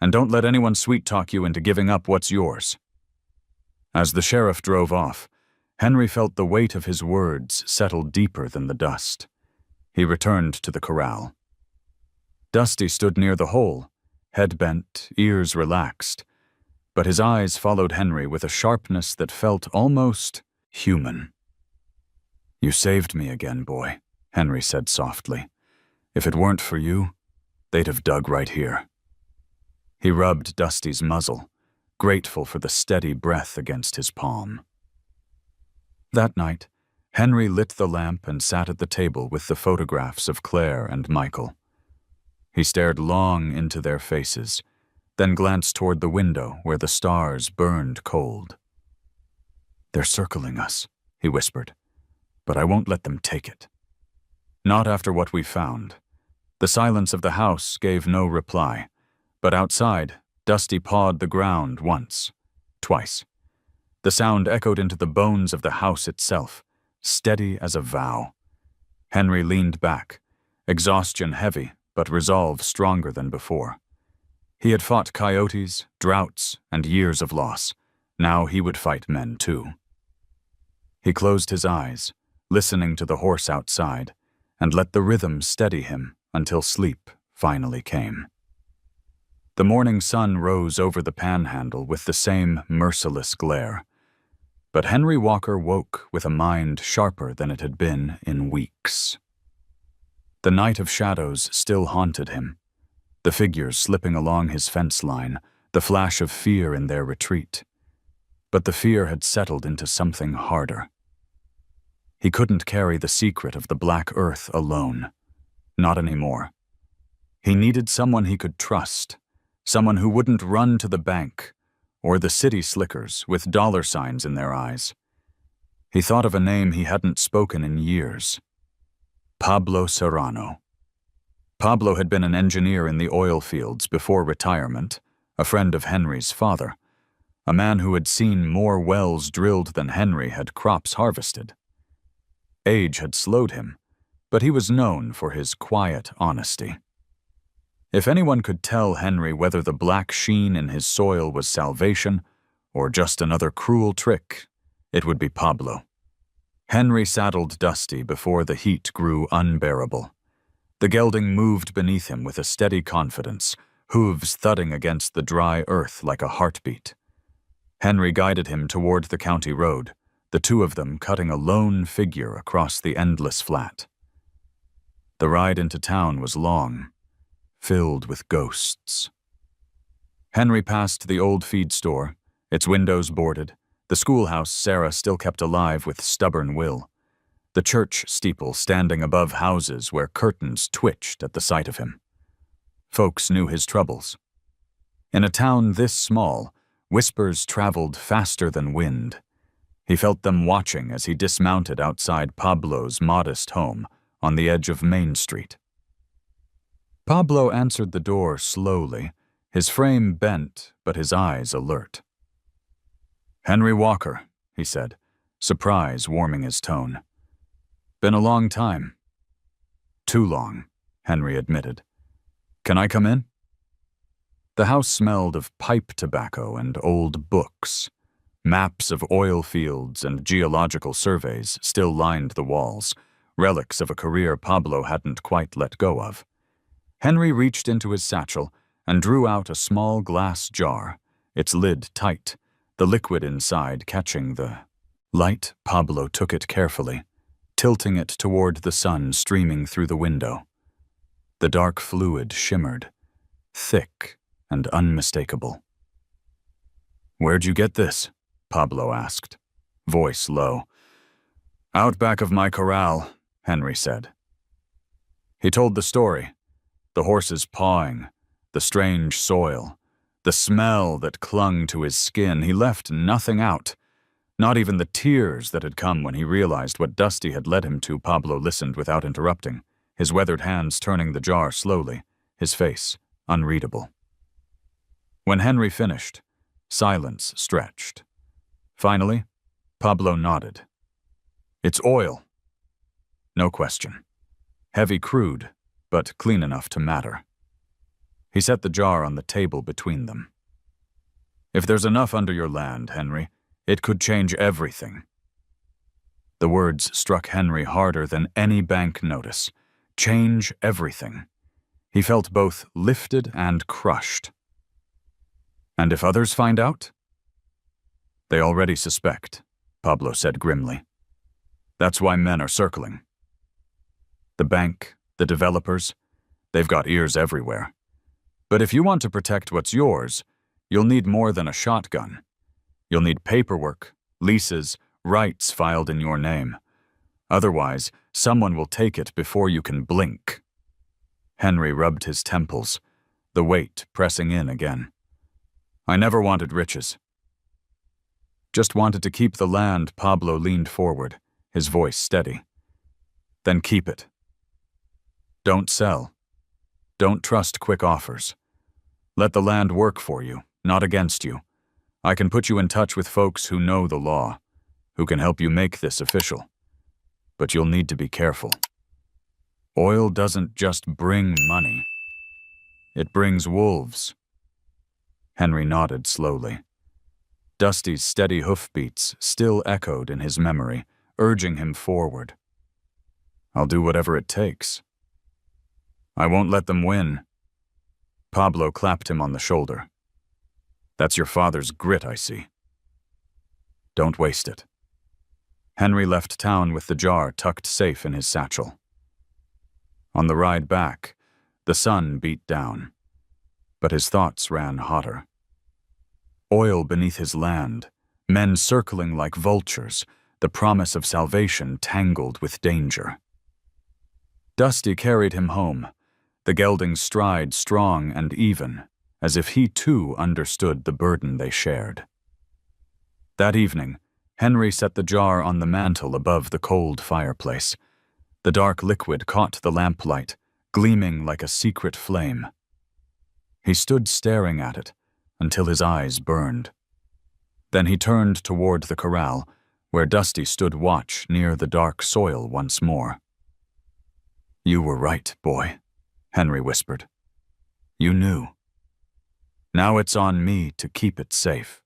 and don't let anyone sweet-talk you into giving up what's yours." As the sheriff drove off, Henry felt the weight of his words settle deeper than the dust. He returned to the corral. Dusty stood near the hole, head bent, ears relaxed, but his eyes followed Henry with a sharpness that felt almost human. "You saved me again, boy," Henry said softly. "If it weren't for you, they'd have dug right here." He rubbed Dusty's muzzle, grateful for the steady breath against his palm. That night, Henry lit the lamp and sat at the table with the photographs of Claire and Michael. He stared long into their faces, then glanced toward the window where the stars burned cold. "They're circling us," he whispered, "but I won't let them take it. Not after what we found." The silence of the house gave no reply, but outside, Dusty pawed the ground once, twice. The sound echoed into the bones of the house itself, steady as a vow. Henry leaned back, exhaustion heavy, but resolve stronger than before. He had fought coyotes, droughts, and years of loss. Now he would fight men too. He closed his eyes, listening to the horse outside, and let the rhythm steady him until sleep finally came. The morning sun rose over the panhandle with the same merciless glare. But Henry Walker woke with a mind sharper than it had been in weeks. The night of shadows still haunted him, the figures slipping along his fence line, the flash of fear in their retreat. But the fear had settled into something harder. He couldn't carry the secret of the Black Earth alone. Not anymore. He needed someone he could trust, someone who wouldn't run to the bank or the city slickers with dollar signs in their eyes. He thought of a name he hadn't spoken in years. Pablo Serrano. Pablo had been an engineer in the oil fields before retirement, a friend of Henry's father, a man who had seen more wells drilled than Henry had crops harvested. Age had slowed him, but he was known for his quiet honesty. If anyone could tell Henry whether the black sheen in his soil was salvation or just another cruel trick, it would be Pablo. Henry saddled Dusty before the heat grew unbearable. The gelding moved beneath him with a steady confidence, hooves thudding against the dry earth like a heartbeat. Henry guided him toward the county road, the two of them cutting a lone figure across the endless flat. The ride into town was long, filled with ghosts. Henry passed the old feed store, its windows boarded, the schoolhouse Sarah still kept alive with stubborn will, the church steeple standing above houses where curtains twitched at the sight of him. Folks knew his troubles. In a town this small, whispers traveled faster than wind. He felt them watching as he dismounted outside Pablo's modest home on the edge of Main Street. Pablo answered the door slowly, his frame bent but his eyes alert. "Henry Walker," he said, surprise warming his tone. "Been a long time." "Too long," Henry admitted. "Can I come in?" The house smelled of pipe tobacco and old books. Maps of oil fields and geological surveys still lined the walls, relics of a career Pablo hadn't quite let go of. Henry reached into his satchel and drew out a small glass jar, its lid tight, the liquid inside catching the light. Pablo took it carefully, tilting it toward the sun streaming through the window. The dark fluid shimmered, thick and unmistakable. "Where'd you get this?" Pablo asked, voice low. "Out back of my corral," Henry said. He told the story, the horses pawing, the strange soil, the smell that clung to his skin. He left nothing out, not even the tears that had come when he realized what Dusty had led him to. Pablo listened without interrupting, his weathered hands turning the jar slowly, his face unreadable. When Henry finished, silence stretched. Finally, Pablo nodded. "It's oil." no question. Heavy crude, but clean enough to matter. He set the jar on the table between them. If there's enough under your land, Henry, it could change everything. The words struck Henry harder than any bank notice. Change everything. He felt both lifted and crushed. And if others find out? They already suspect, Pablo said grimly. That's why men are circling. The bank, the developers, they've got ears everywhere. But if you want to protect what's yours, you'll need more than a shotgun. You'll need paperwork, leases, rights filed in your name. Otherwise, someone will take it before you can blink. Henry rubbed his temples, the weight pressing in again. I never wanted riches. Just wanted to keep the land. Pablo leaned forward, his voice steady. Then keep it. Don't sell. Don't trust quick offers. Let the land work for you, not against you. I can put you in touch with folks who know the law, who can help you make this official. But you'll need to be careful. Oil doesn't just bring money. It brings wolves. Henry nodded slowly. Dusty's steady hoofbeats still echoed in his memory, urging him forward. I'll do whatever it takes. I won't let them win. Pablo clapped him on the shoulder. That's your father's grit, I see. Don't waste it. Henry left town with the jar tucked safe in his satchel. On the ride back, the sun beat down, but his thoughts ran hotter. Oil beneath his land, men circling like vultures, the promise of salvation tangled with danger. Dusty carried him home, the gelding stride strong and even, as if he too understood the burden they shared. That evening, Henry set the jar on the mantel above the cold fireplace. The dark liquid caught the lamplight, gleaming like a secret flame. He stood staring at it until his eyes burned. Then he turned toward the corral, where Dusty stood watch near the dark soil once more. You were right, boy, Henry whispered. You knew. Now it's on me to keep it safe.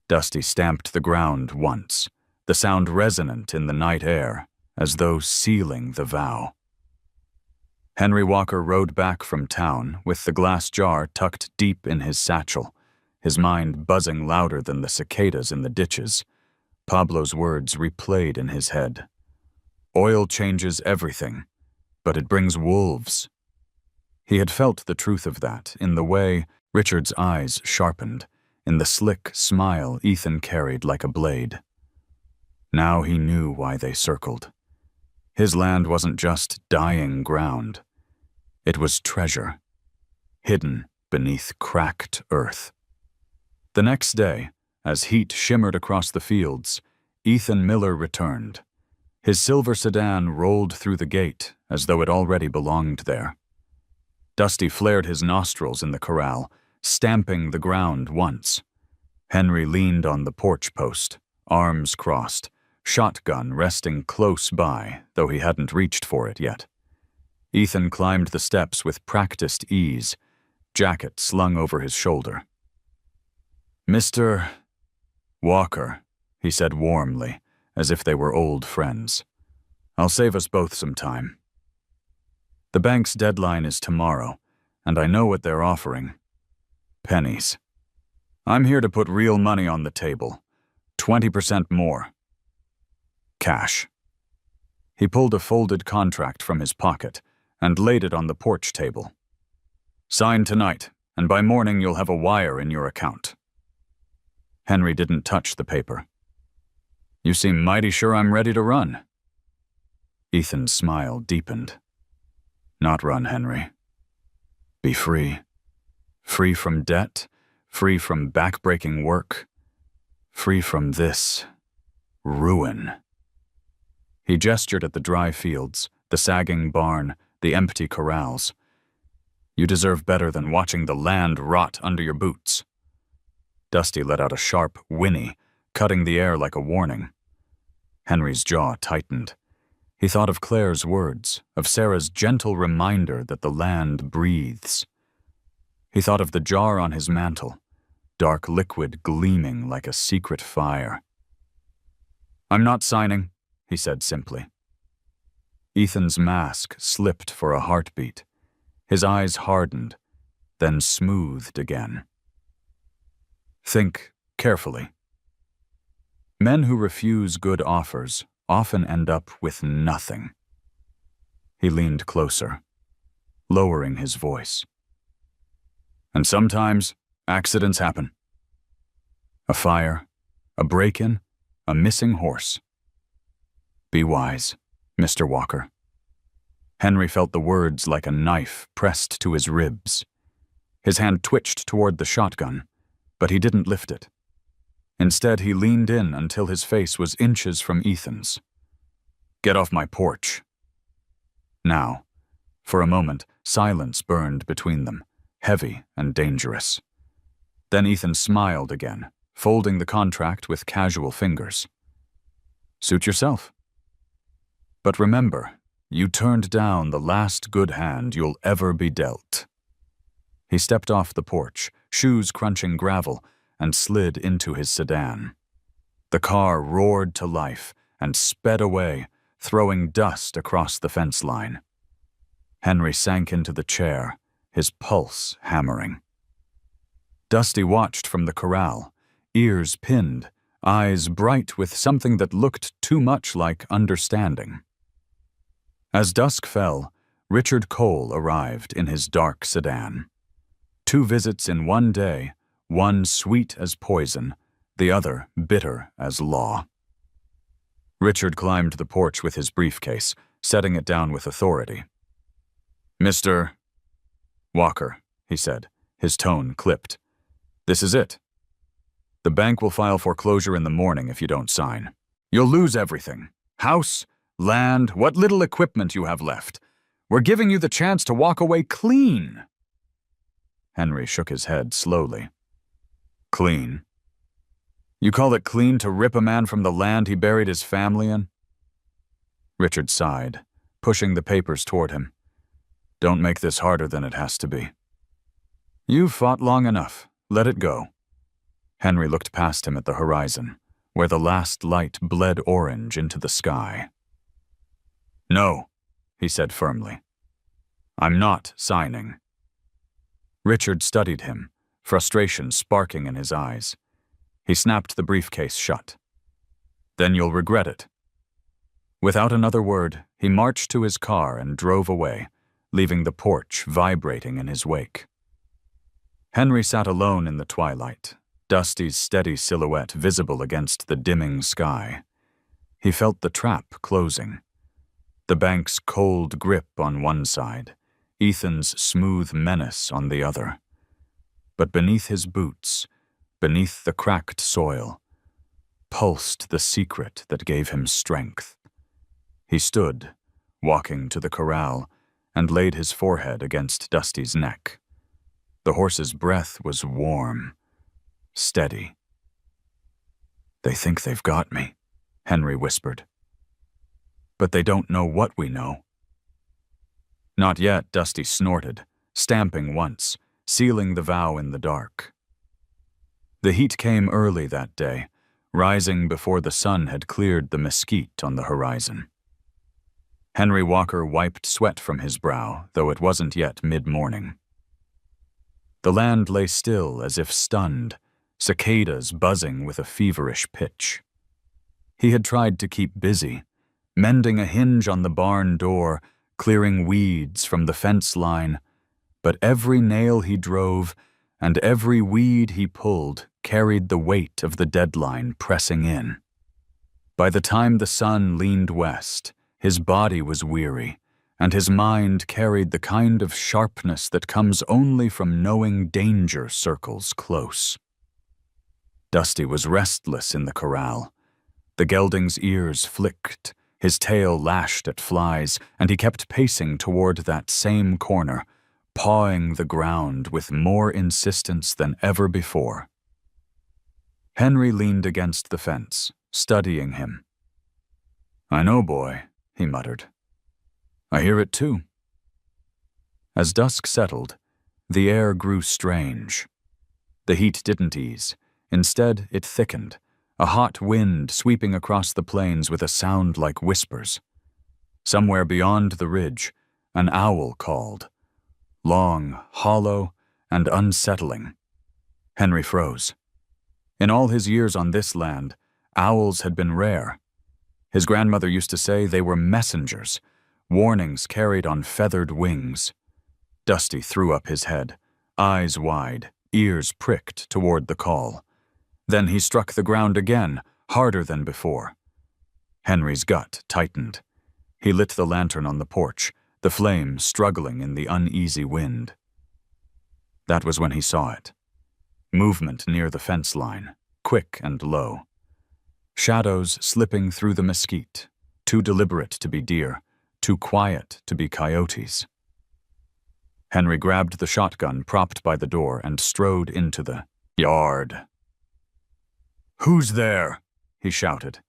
Dusty stamped the ground once, the sound resonant in the night air, as though sealing the vow. Henry Walker rode back from town with the glass jar tucked deep in his satchel, his mind buzzing louder than the cicadas in the ditches. Pablo's words replayed in his head. Oil changes everything, but it brings wolves. He had felt the truth of that in the way Richard's eyes sharpened, in the slick smile Ethan carried like a blade. Now he knew why they circled. His land wasn't just dying ground. It was treasure, hidden beneath cracked earth. The next day, as heat shimmered across the fields, Ethan Miller returned. His silver sedan rolled through the gate as though it already belonged there. Dusty flared his nostrils in the corral, stamping the ground once. Henry leaned on the porch post, arms crossed, shotgun resting close by, though he hadn't reached for it yet. Ethan climbed the steps with practiced ease, jacket slung over his shoulder. Mr. Walker, he said warmly, as if they were old friends. I'll save us both some time. The bank's deadline is tomorrow, and I know what they're offering. Pennies. I'm here to put real money on the table. 20% more. Cash. He pulled a folded contract from his pocket and laid it on the porch table. Sign tonight, and by morning you'll have a wire in your account. Henry didn't touch the paper. You seem mighty sure I'm ready to run. Ethan's smile deepened. Not run, Henry. Be free. Free from debt, free from backbreaking work, free from this ruin. He gestured at the dry fields, the sagging barn, the empty corrals. You deserve better than watching the land rot under your boots. Dusty let out a sharp whinny, cutting the air like a warning. Henry's jaw tightened. He thought of Claire's words, of Sarah's gentle reminder that the land breathes. He thought of the jar on his mantel, dark liquid gleaming like a secret fire. "I'm not signing," he said simply. Ethan's mask slipped for a heartbeat. His eyes hardened, then smoothed again. "Think carefully. Men who refuse good offers often end up with nothing." He leaned closer, lowering his voice. "And sometimes accidents happen. A fire, a break-in, a missing horse. Be wise, Mr. Walker." Henry felt the words like a knife pressed to his ribs. His hand twitched toward the shotgun, but he didn't lift it. Instead, he leaned in until his face was inches from Ethan's. "Get off my porch." Now, for a moment, silence burned between them, heavy and dangerous. Then Ethan smiled again, folding the contract with casual fingers. "Suit yourself. But remember, you turned down the last good hand you'll ever be dealt." He stepped off the porch, shoes crunching gravel, and slid into his sedan. The car roared to life and sped away, throwing dust across the fence line. Henry sank into the chair, his pulse hammering. Dusty watched from the corral, ears pinned, eyes bright with something that looked too much like understanding. As dusk fell, Richard Cole arrived in his dark sedan. 2 visits in one day, one sweet as poison, the other bitter as law. Richard climbed the porch with his briefcase, setting it down with authority. "Mr. Walker," he said, his tone clipped. "This is it. The bank will file foreclosure in the morning if you don't sign. You'll lose everything. House, land, what little equipment you have left. We're giving you the chance to walk away clean." Henry shook his head slowly. "Clean? You call it clean to rip a man from the land he buried his family in?" Richard sighed, pushing the papers toward him. "Don't make this harder than it has to be." "You've fought long enough. Let it go." Henry looked past him at the horizon, where the last light bled orange into the sky. "No," he said firmly. "I'm not signing." Richard studied him, frustration sparking in his eyes. He snapped the briefcase shut. "Then you'll regret it." Without another word, he marched to his car and drove away, leaving the porch vibrating in his wake. Henry sat alone in the twilight, Dusty's steady silhouette visible against the dimming sky. He felt the trap closing. The bank's cold grip on one side, Ethan's smooth menace on the other. But beneath his boots, beneath the cracked soil, pulsed the secret that gave him strength. He stood, walking to the corral, and laid his forehead against Dusty's neck. The horse's breath was warm, steady. "They think they've got me," Henry whispered. "But they don't know what we know." "Not yet," Dusty snorted, stamping once, sealing the vow in the dark. The heat came early that day, rising before the sun had cleared the mesquite on the horizon. Henry Walker wiped sweat from his brow, though it wasn't yet mid-morning. The land lay still as if stunned, cicadas buzzing with a feverish pitch. He had tried to keep busy, mending a hinge on the barn door, clearing weeds from the fence line, but every nail he drove and every weed he pulled carried the weight of the deadline pressing in. By the time the sun leaned west, his body was weary, and his mind carried the kind of sharpness that comes only from knowing danger circles close. Dusty was restless in the corral. The gelding's ears flicked, his tail lashed at flies, and he kept pacing toward that same corner, pawing the ground with more insistence than ever before. Henry leaned against the fence, studying him. "I know, boy," he muttered. "I hear it too." As dusk settled, the air grew strange. The heat didn't ease. Instead, it thickened, a hot wind sweeping across the plains with a sound like whispers. Somewhere beyond the ridge, an owl called. Long, hollow, and unsettling. Henry froze. In all his years on this land, owls had been rare. His grandmother used to say they were messengers, warnings carried on feathered wings. Dusty threw up his head, eyes wide, ears pricked toward the call. Then he struck the ground again, harder than before. Henry's gut tightened. He lit the lantern on the porch, the flame struggling in the uneasy wind. That was when he saw it. Movement near the fence line, quick and low. Shadows slipping through the mesquite, too deliberate to be deer, too quiet to be coyotes. Henry grabbed the shotgun propped by the door and strode into the yard. "Who's there?" he shouted.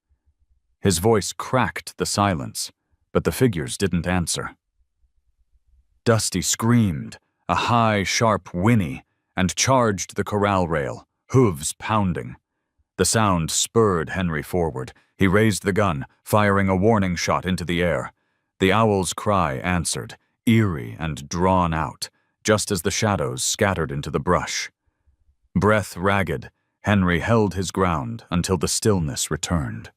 His voice cracked the silence, but the figures didn't answer. Dusty screamed, a high, sharp whinny, and charged the corral rail, hooves pounding. The sound spurred Henry forward. He raised the gun, firing a warning shot into the air. The owl's cry answered, eerie and drawn out, just as the shadows scattered into the brush. Breath ragged, Henry held his ground until the stillness returned.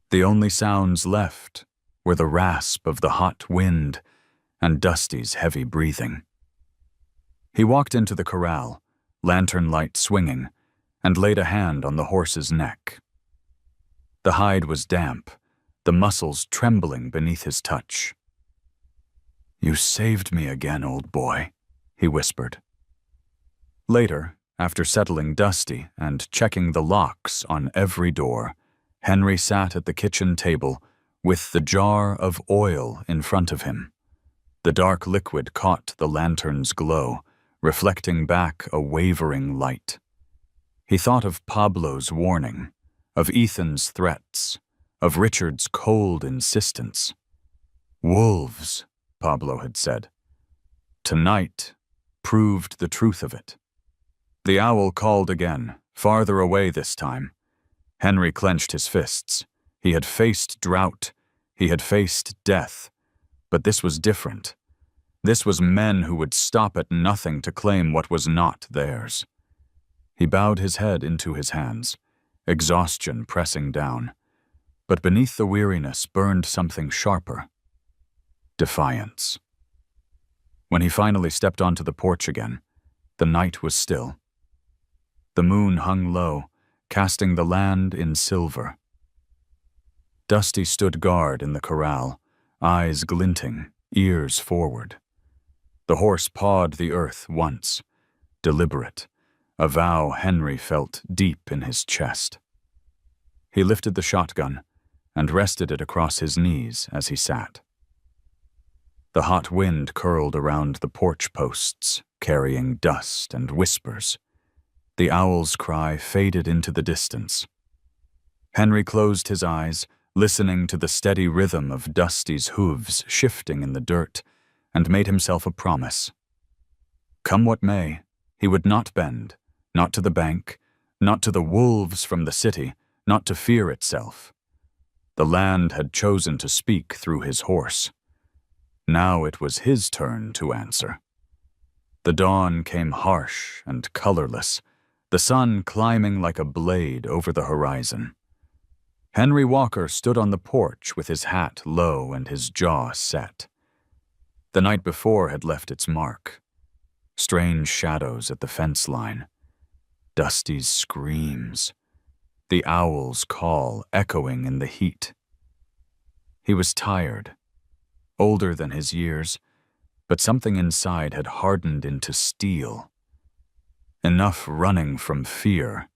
The only sounds left were the rasp of the hot wind and Dusty's heavy breathing. He walked into the corral, lantern light swinging, and laid a hand on the horse's neck. The hide was damp, the muscles trembling beneath his touch. "You saved me again, old boy," he whispered. Later, after settling Dusty and checking the locks on every door, Henry sat at the kitchen table with the jar of oil in front of him. The dark liquid caught the lantern's glow, reflecting back a wavering light. He thought of Pablo's warning, of Ethan's threats, of Richard's cold insistence. "Wolves," Pablo had said. Tonight proved the truth of it. The owl called again, farther away this time. Henry clenched his fists. He had faced drought. He had faced death. But this was different. This was men who would stop at nothing to claim what was not theirs. He bowed his head into his hands, exhaustion pressing down. But beneath the weariness burned something sharper. Defiance. When he finally stepped onto the porch again, the night was still. The moon hung low, casting the land in silver. Dusty stood guard in the corral, eyes glinting, ears forward. The horse pawed the earth once, deliberate, a vow Henry felt deep in his chest. He lifted the shotgun and rested it across his knees as he sat. The hot wind curled around the porch posts, carrying dust and whispers. The owl's cry faded into the distance. Henry closed his eyes, listening to the steady rhythm of Dusty's hooves shifting in the dirt, and made himself a promise. Come what may, he would not bend, not to the bank, not to the wolves from the city, not to fear itself. The land had chosen to speak through his horse. Now it was his turn to answer. The dawn came harsh and colorless, the sun climbing like a blade over the horizon. Henry Walker stood on the porch with his hat low and his jaw set. The night before had left its mark. Strange shadows at the fence line. Dusty's screams. The owl's call echoing in the heat. He was tired, older than his years, but something inside had hardened into steel. Enough running from fear.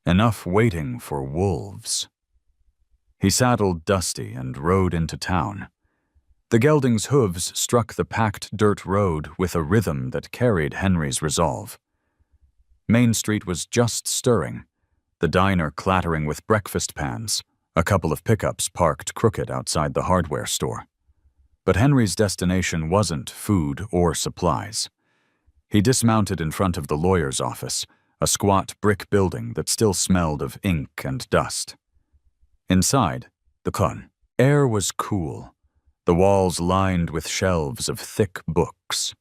Enough waiting for wolves. He saddled Dusty and rode into town. The gelding's hooves struck the packed dirt road with a rhythm that carried Henry's resolve. Main Street was just stirring, the diner clattering with breakfast pans, A couple of pickups parked crooked outside the hardware store. But Henry's destination wasn't food or supplies. He dismounted in front of the lawyer's office, a squat brick building that still smelled of ink and dust. Inside, the air was cool, the walls lined with shelves of thick books.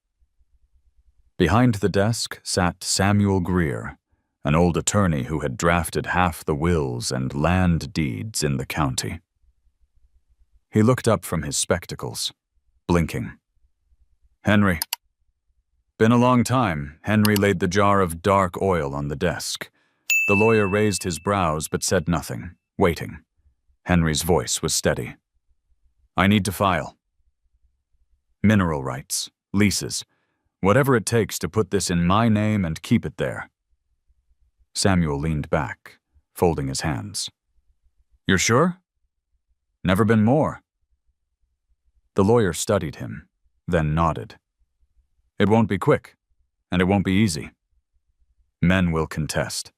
Behind the desk sat Samuel Greer, an old attorney who had drafted half the wills and land deeds in the county. He looked up from his spectacles, blinking. "Henry." "Been a long time." Henry laid the jar of dark oil on the desk. The lawyer raised his brows but said nothing, waiting. Henry's voice was steady. "I need to file. Mineral rights, leases, whatever it takes to put this in my name and keep it there." Samuel leaned back, folding his hands. "You're sure?" "Never been more." The lawyer studied him, then nodded. "It won't be quick, and it won't be easy. Men will contest.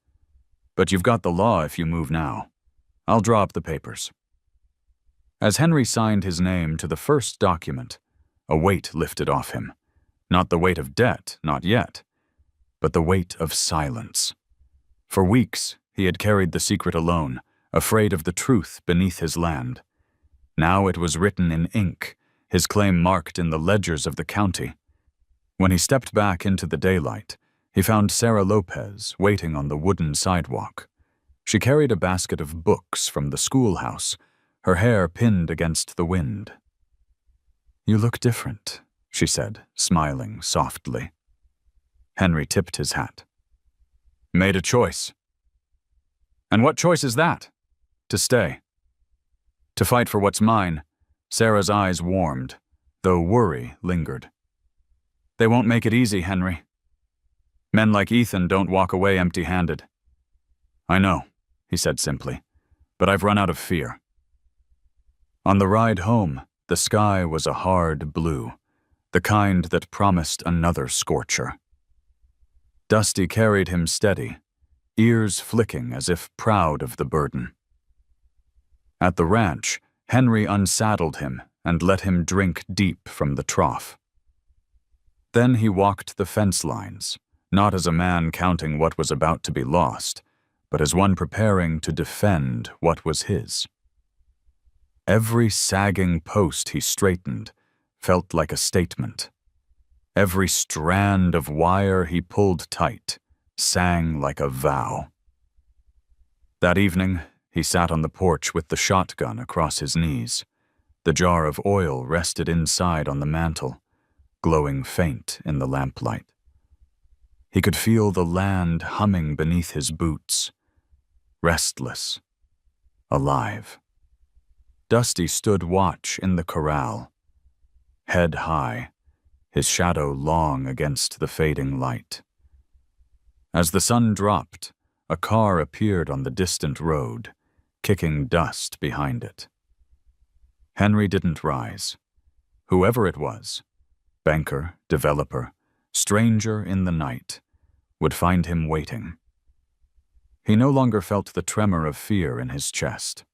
But you've got the law if you move now. I'll draw up the papers." As Henry signed his name to the first document, a weight lifted off him. Not the weight of debt, not yet, but the weight of silence. For weeks, he had carried the secret alone, afraid of the truth beneath his land. Now it was written in ink, his claim marked in the ledgers of the county. When he stepped back into the daylight, he found Sarah Lopez waiting on the wooden sidewalk. She carried a basket of books from the schoolhouse, her hair pinned against the wind. "You look different," she said, smiling softly. Henry tipped his hat. "Made a choice." "And what choice is that?" "To stay. To fight for what's mine." Sarah's eyes warmed, though worry lingered. "They won't make it easy, Henry. Men like Ethan don't walk away empty-handed." "I know," he said simply, "but I've run out of fear." On the ride home, the sky was a hard blue, the kind that promised another scorcher. Dusty carried him steady, ears flicking as if proud of the burden. At the ranch, Henry unsaddled him and let him drink deep from the trough. Then he walked the fence lines, not as a man counting what was about to be lost, but as one preparing to defend what was his. Every sagging post he straightened felt like a statement. Every strand of wire he pulled tight sang like a vow. That evening, he sat on the porch with the shotgun across his knees. The jar of oil rested inside on the mantel, glowing faint in the lamplight. He could feel the land humming beneath his boots, restless, alive. Dusty stood watch in the corral, head high, his shadow long against the fading light. As the sun dropped, a car appeared on the distant road, kicking dust behind it. Henry didn't rise. Whoever it was, banker, developer, stranger in the night, would find him waiting. He no longer felt the tremor of fear in his chest.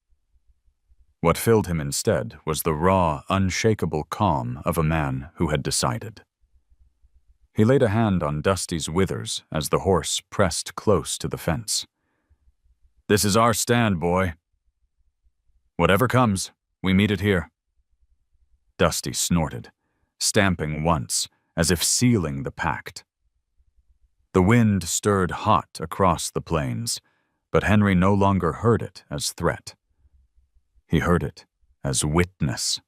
What filled him instead was the raw, unshakable calm of a man who had decided. He laid a hand on Dusty's withers as the horse pressed close to the fence. "This is our stand, boy. Whatever comes, we meet it here." Dusty snorted, stamping once, as if sealing the pact. The wind stirred hot across the plains, but Henry no longer heard it as threat. He heard it as witness.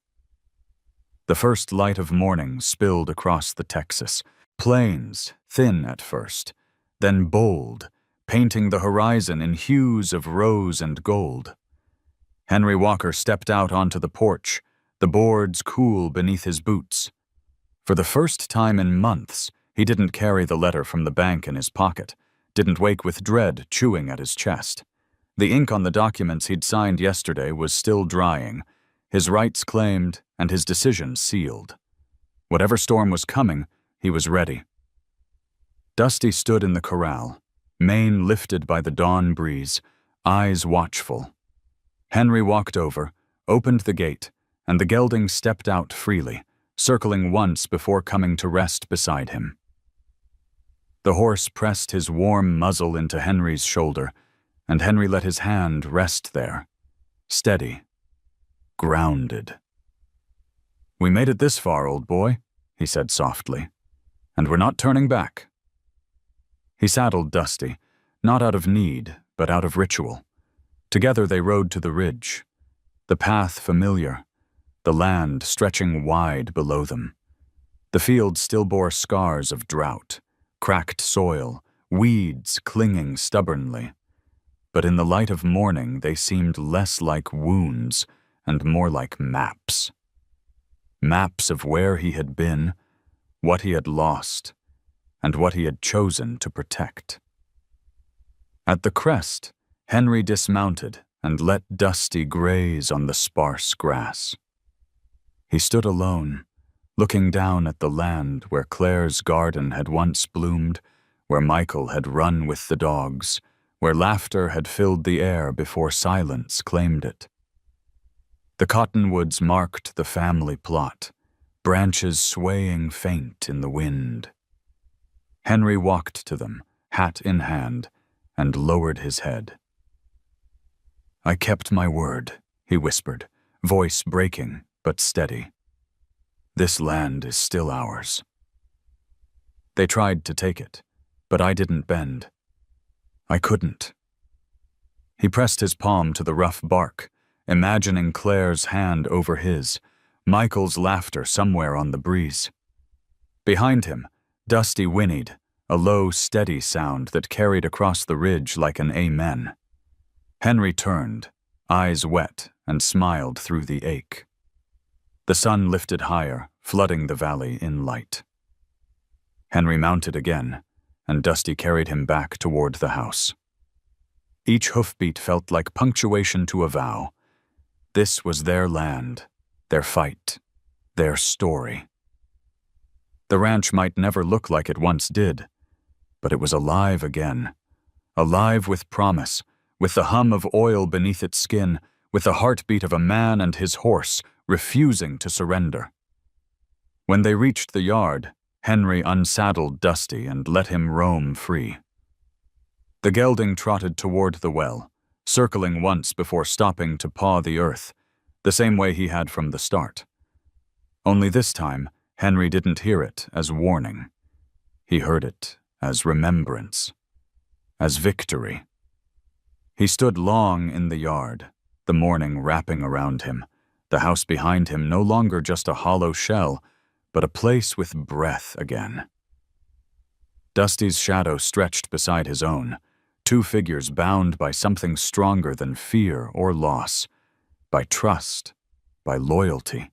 The first light of morning spilled across the Texas, plains, thin at first, then bold, painting the horizon in hues of rose and gold. Henry Walker stepped out onto the porch, the boards cool beneath his boots. For the first time in months, he didn't carry the letter from the bank in his pocket, didn't wake with dread chewing at his chest. The ink on the documents he'd signed yesterday was still drying, his rights claimed and his decision sealed. Whatever storm was coming, he was ready. Dusty stood in the corral, mane lifted by the dawn breeze, eyes watchful. Henry walked over, opened the gate, and the gelding stepped out freely, circling once before coming to rest beside him. The horse pressed his warm muzzle into Henry's shoulder, and Henry let his hand rest there, steady, grounded. "We made it this far, old boy," he said softly, "and we're not turning back." He saddled Dusty, not out of need, but out of ritual. Together they rode to the ridge, the path familiar, the land stretching wide below them. The field still bore scars of drought, cracked soil, weeds clinging stubbornly. But in the light of morning they seemed less like wounds and more like maps. Maps of where he had been, what he had lost, and what he had chosen to protect. At the crest, Henry dismounted and let Dusty graze on the sparse grass. He stood alone, looking down at the land where Claire's garden had once bloomed, where Michael had run with the dogs, where laughter had filled the air before silence claimed it. The cottonwoods marked the family plot, branches swaying faint in the wind. Henry walked to them, hat in hand, and lowered his head. "I kept my word," he whispered, voice breaking but steady. "This land is still ours." They tried to take it, but I didn't bend. I couldn't. He pressed his palm to the rough bark, imagining Claire's hand over his, Michael's laughter somewhere on the breeze. Behind him, Dusty whinnied, a low, steady sound that carried across the ridge like an amen. Henry turned, eyes wet, and smiled through the ache. The sun lifted higher, flooding the valley in light. Henry mounted again, and Dusty carried him back toward the house. Each hoofbeat felt like punctuation to a vow. This was their land, their fight, their story. The ranch might never look like it once did, but it was alive again, alive with promise, with the hum of oil beneath its skin, with the heartbeat of a man and his horse refusing to surrender. When they reached the yard, Henry unsaddled Dusty and let him roam free. The gelding trotted toward the well, circling once before stopping to paw the earth, the same way he had from the start. Only this time, Henry didn't hear it as warning. He heard it as remembrance, as victory. He stood long in the yard, the morning wrapping around him, the house behind him no longer just a hollow shell, but a place with breath again. Dusty's shadow stretched beside his own, two figures bound by something stronger than fear or loss, by trust, by loyalty,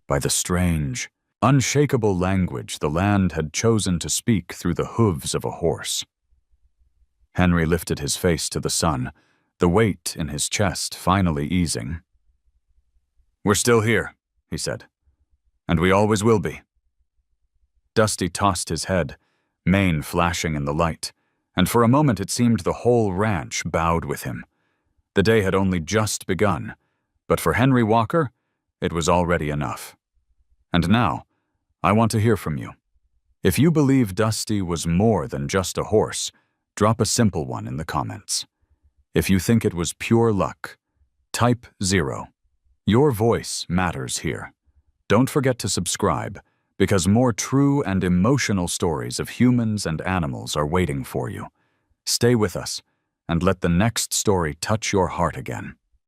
by the strange, unshakable language the land had chosen to speak through the hooves of a horse. Henry lifted his face to the sun, the weight in his chest finally easing. "We're still here," he said, "and we always will be." Dusty tossed his head, mane flashing in the light, and for a moment it seemed the whole ranch bowed with him. The day had only just begun, but for Henry Walker, it was already enough. And now, I want to hear from you. If you believe Dusty was more than just a horse, drop a simple one in the comments. If you think it was pure luck, type 0. Your voice matters here. Don't forget to subscribe, because more true and emotional stories of humans and animals are waiting for you. Stay with us, and let the next story touch your heart again.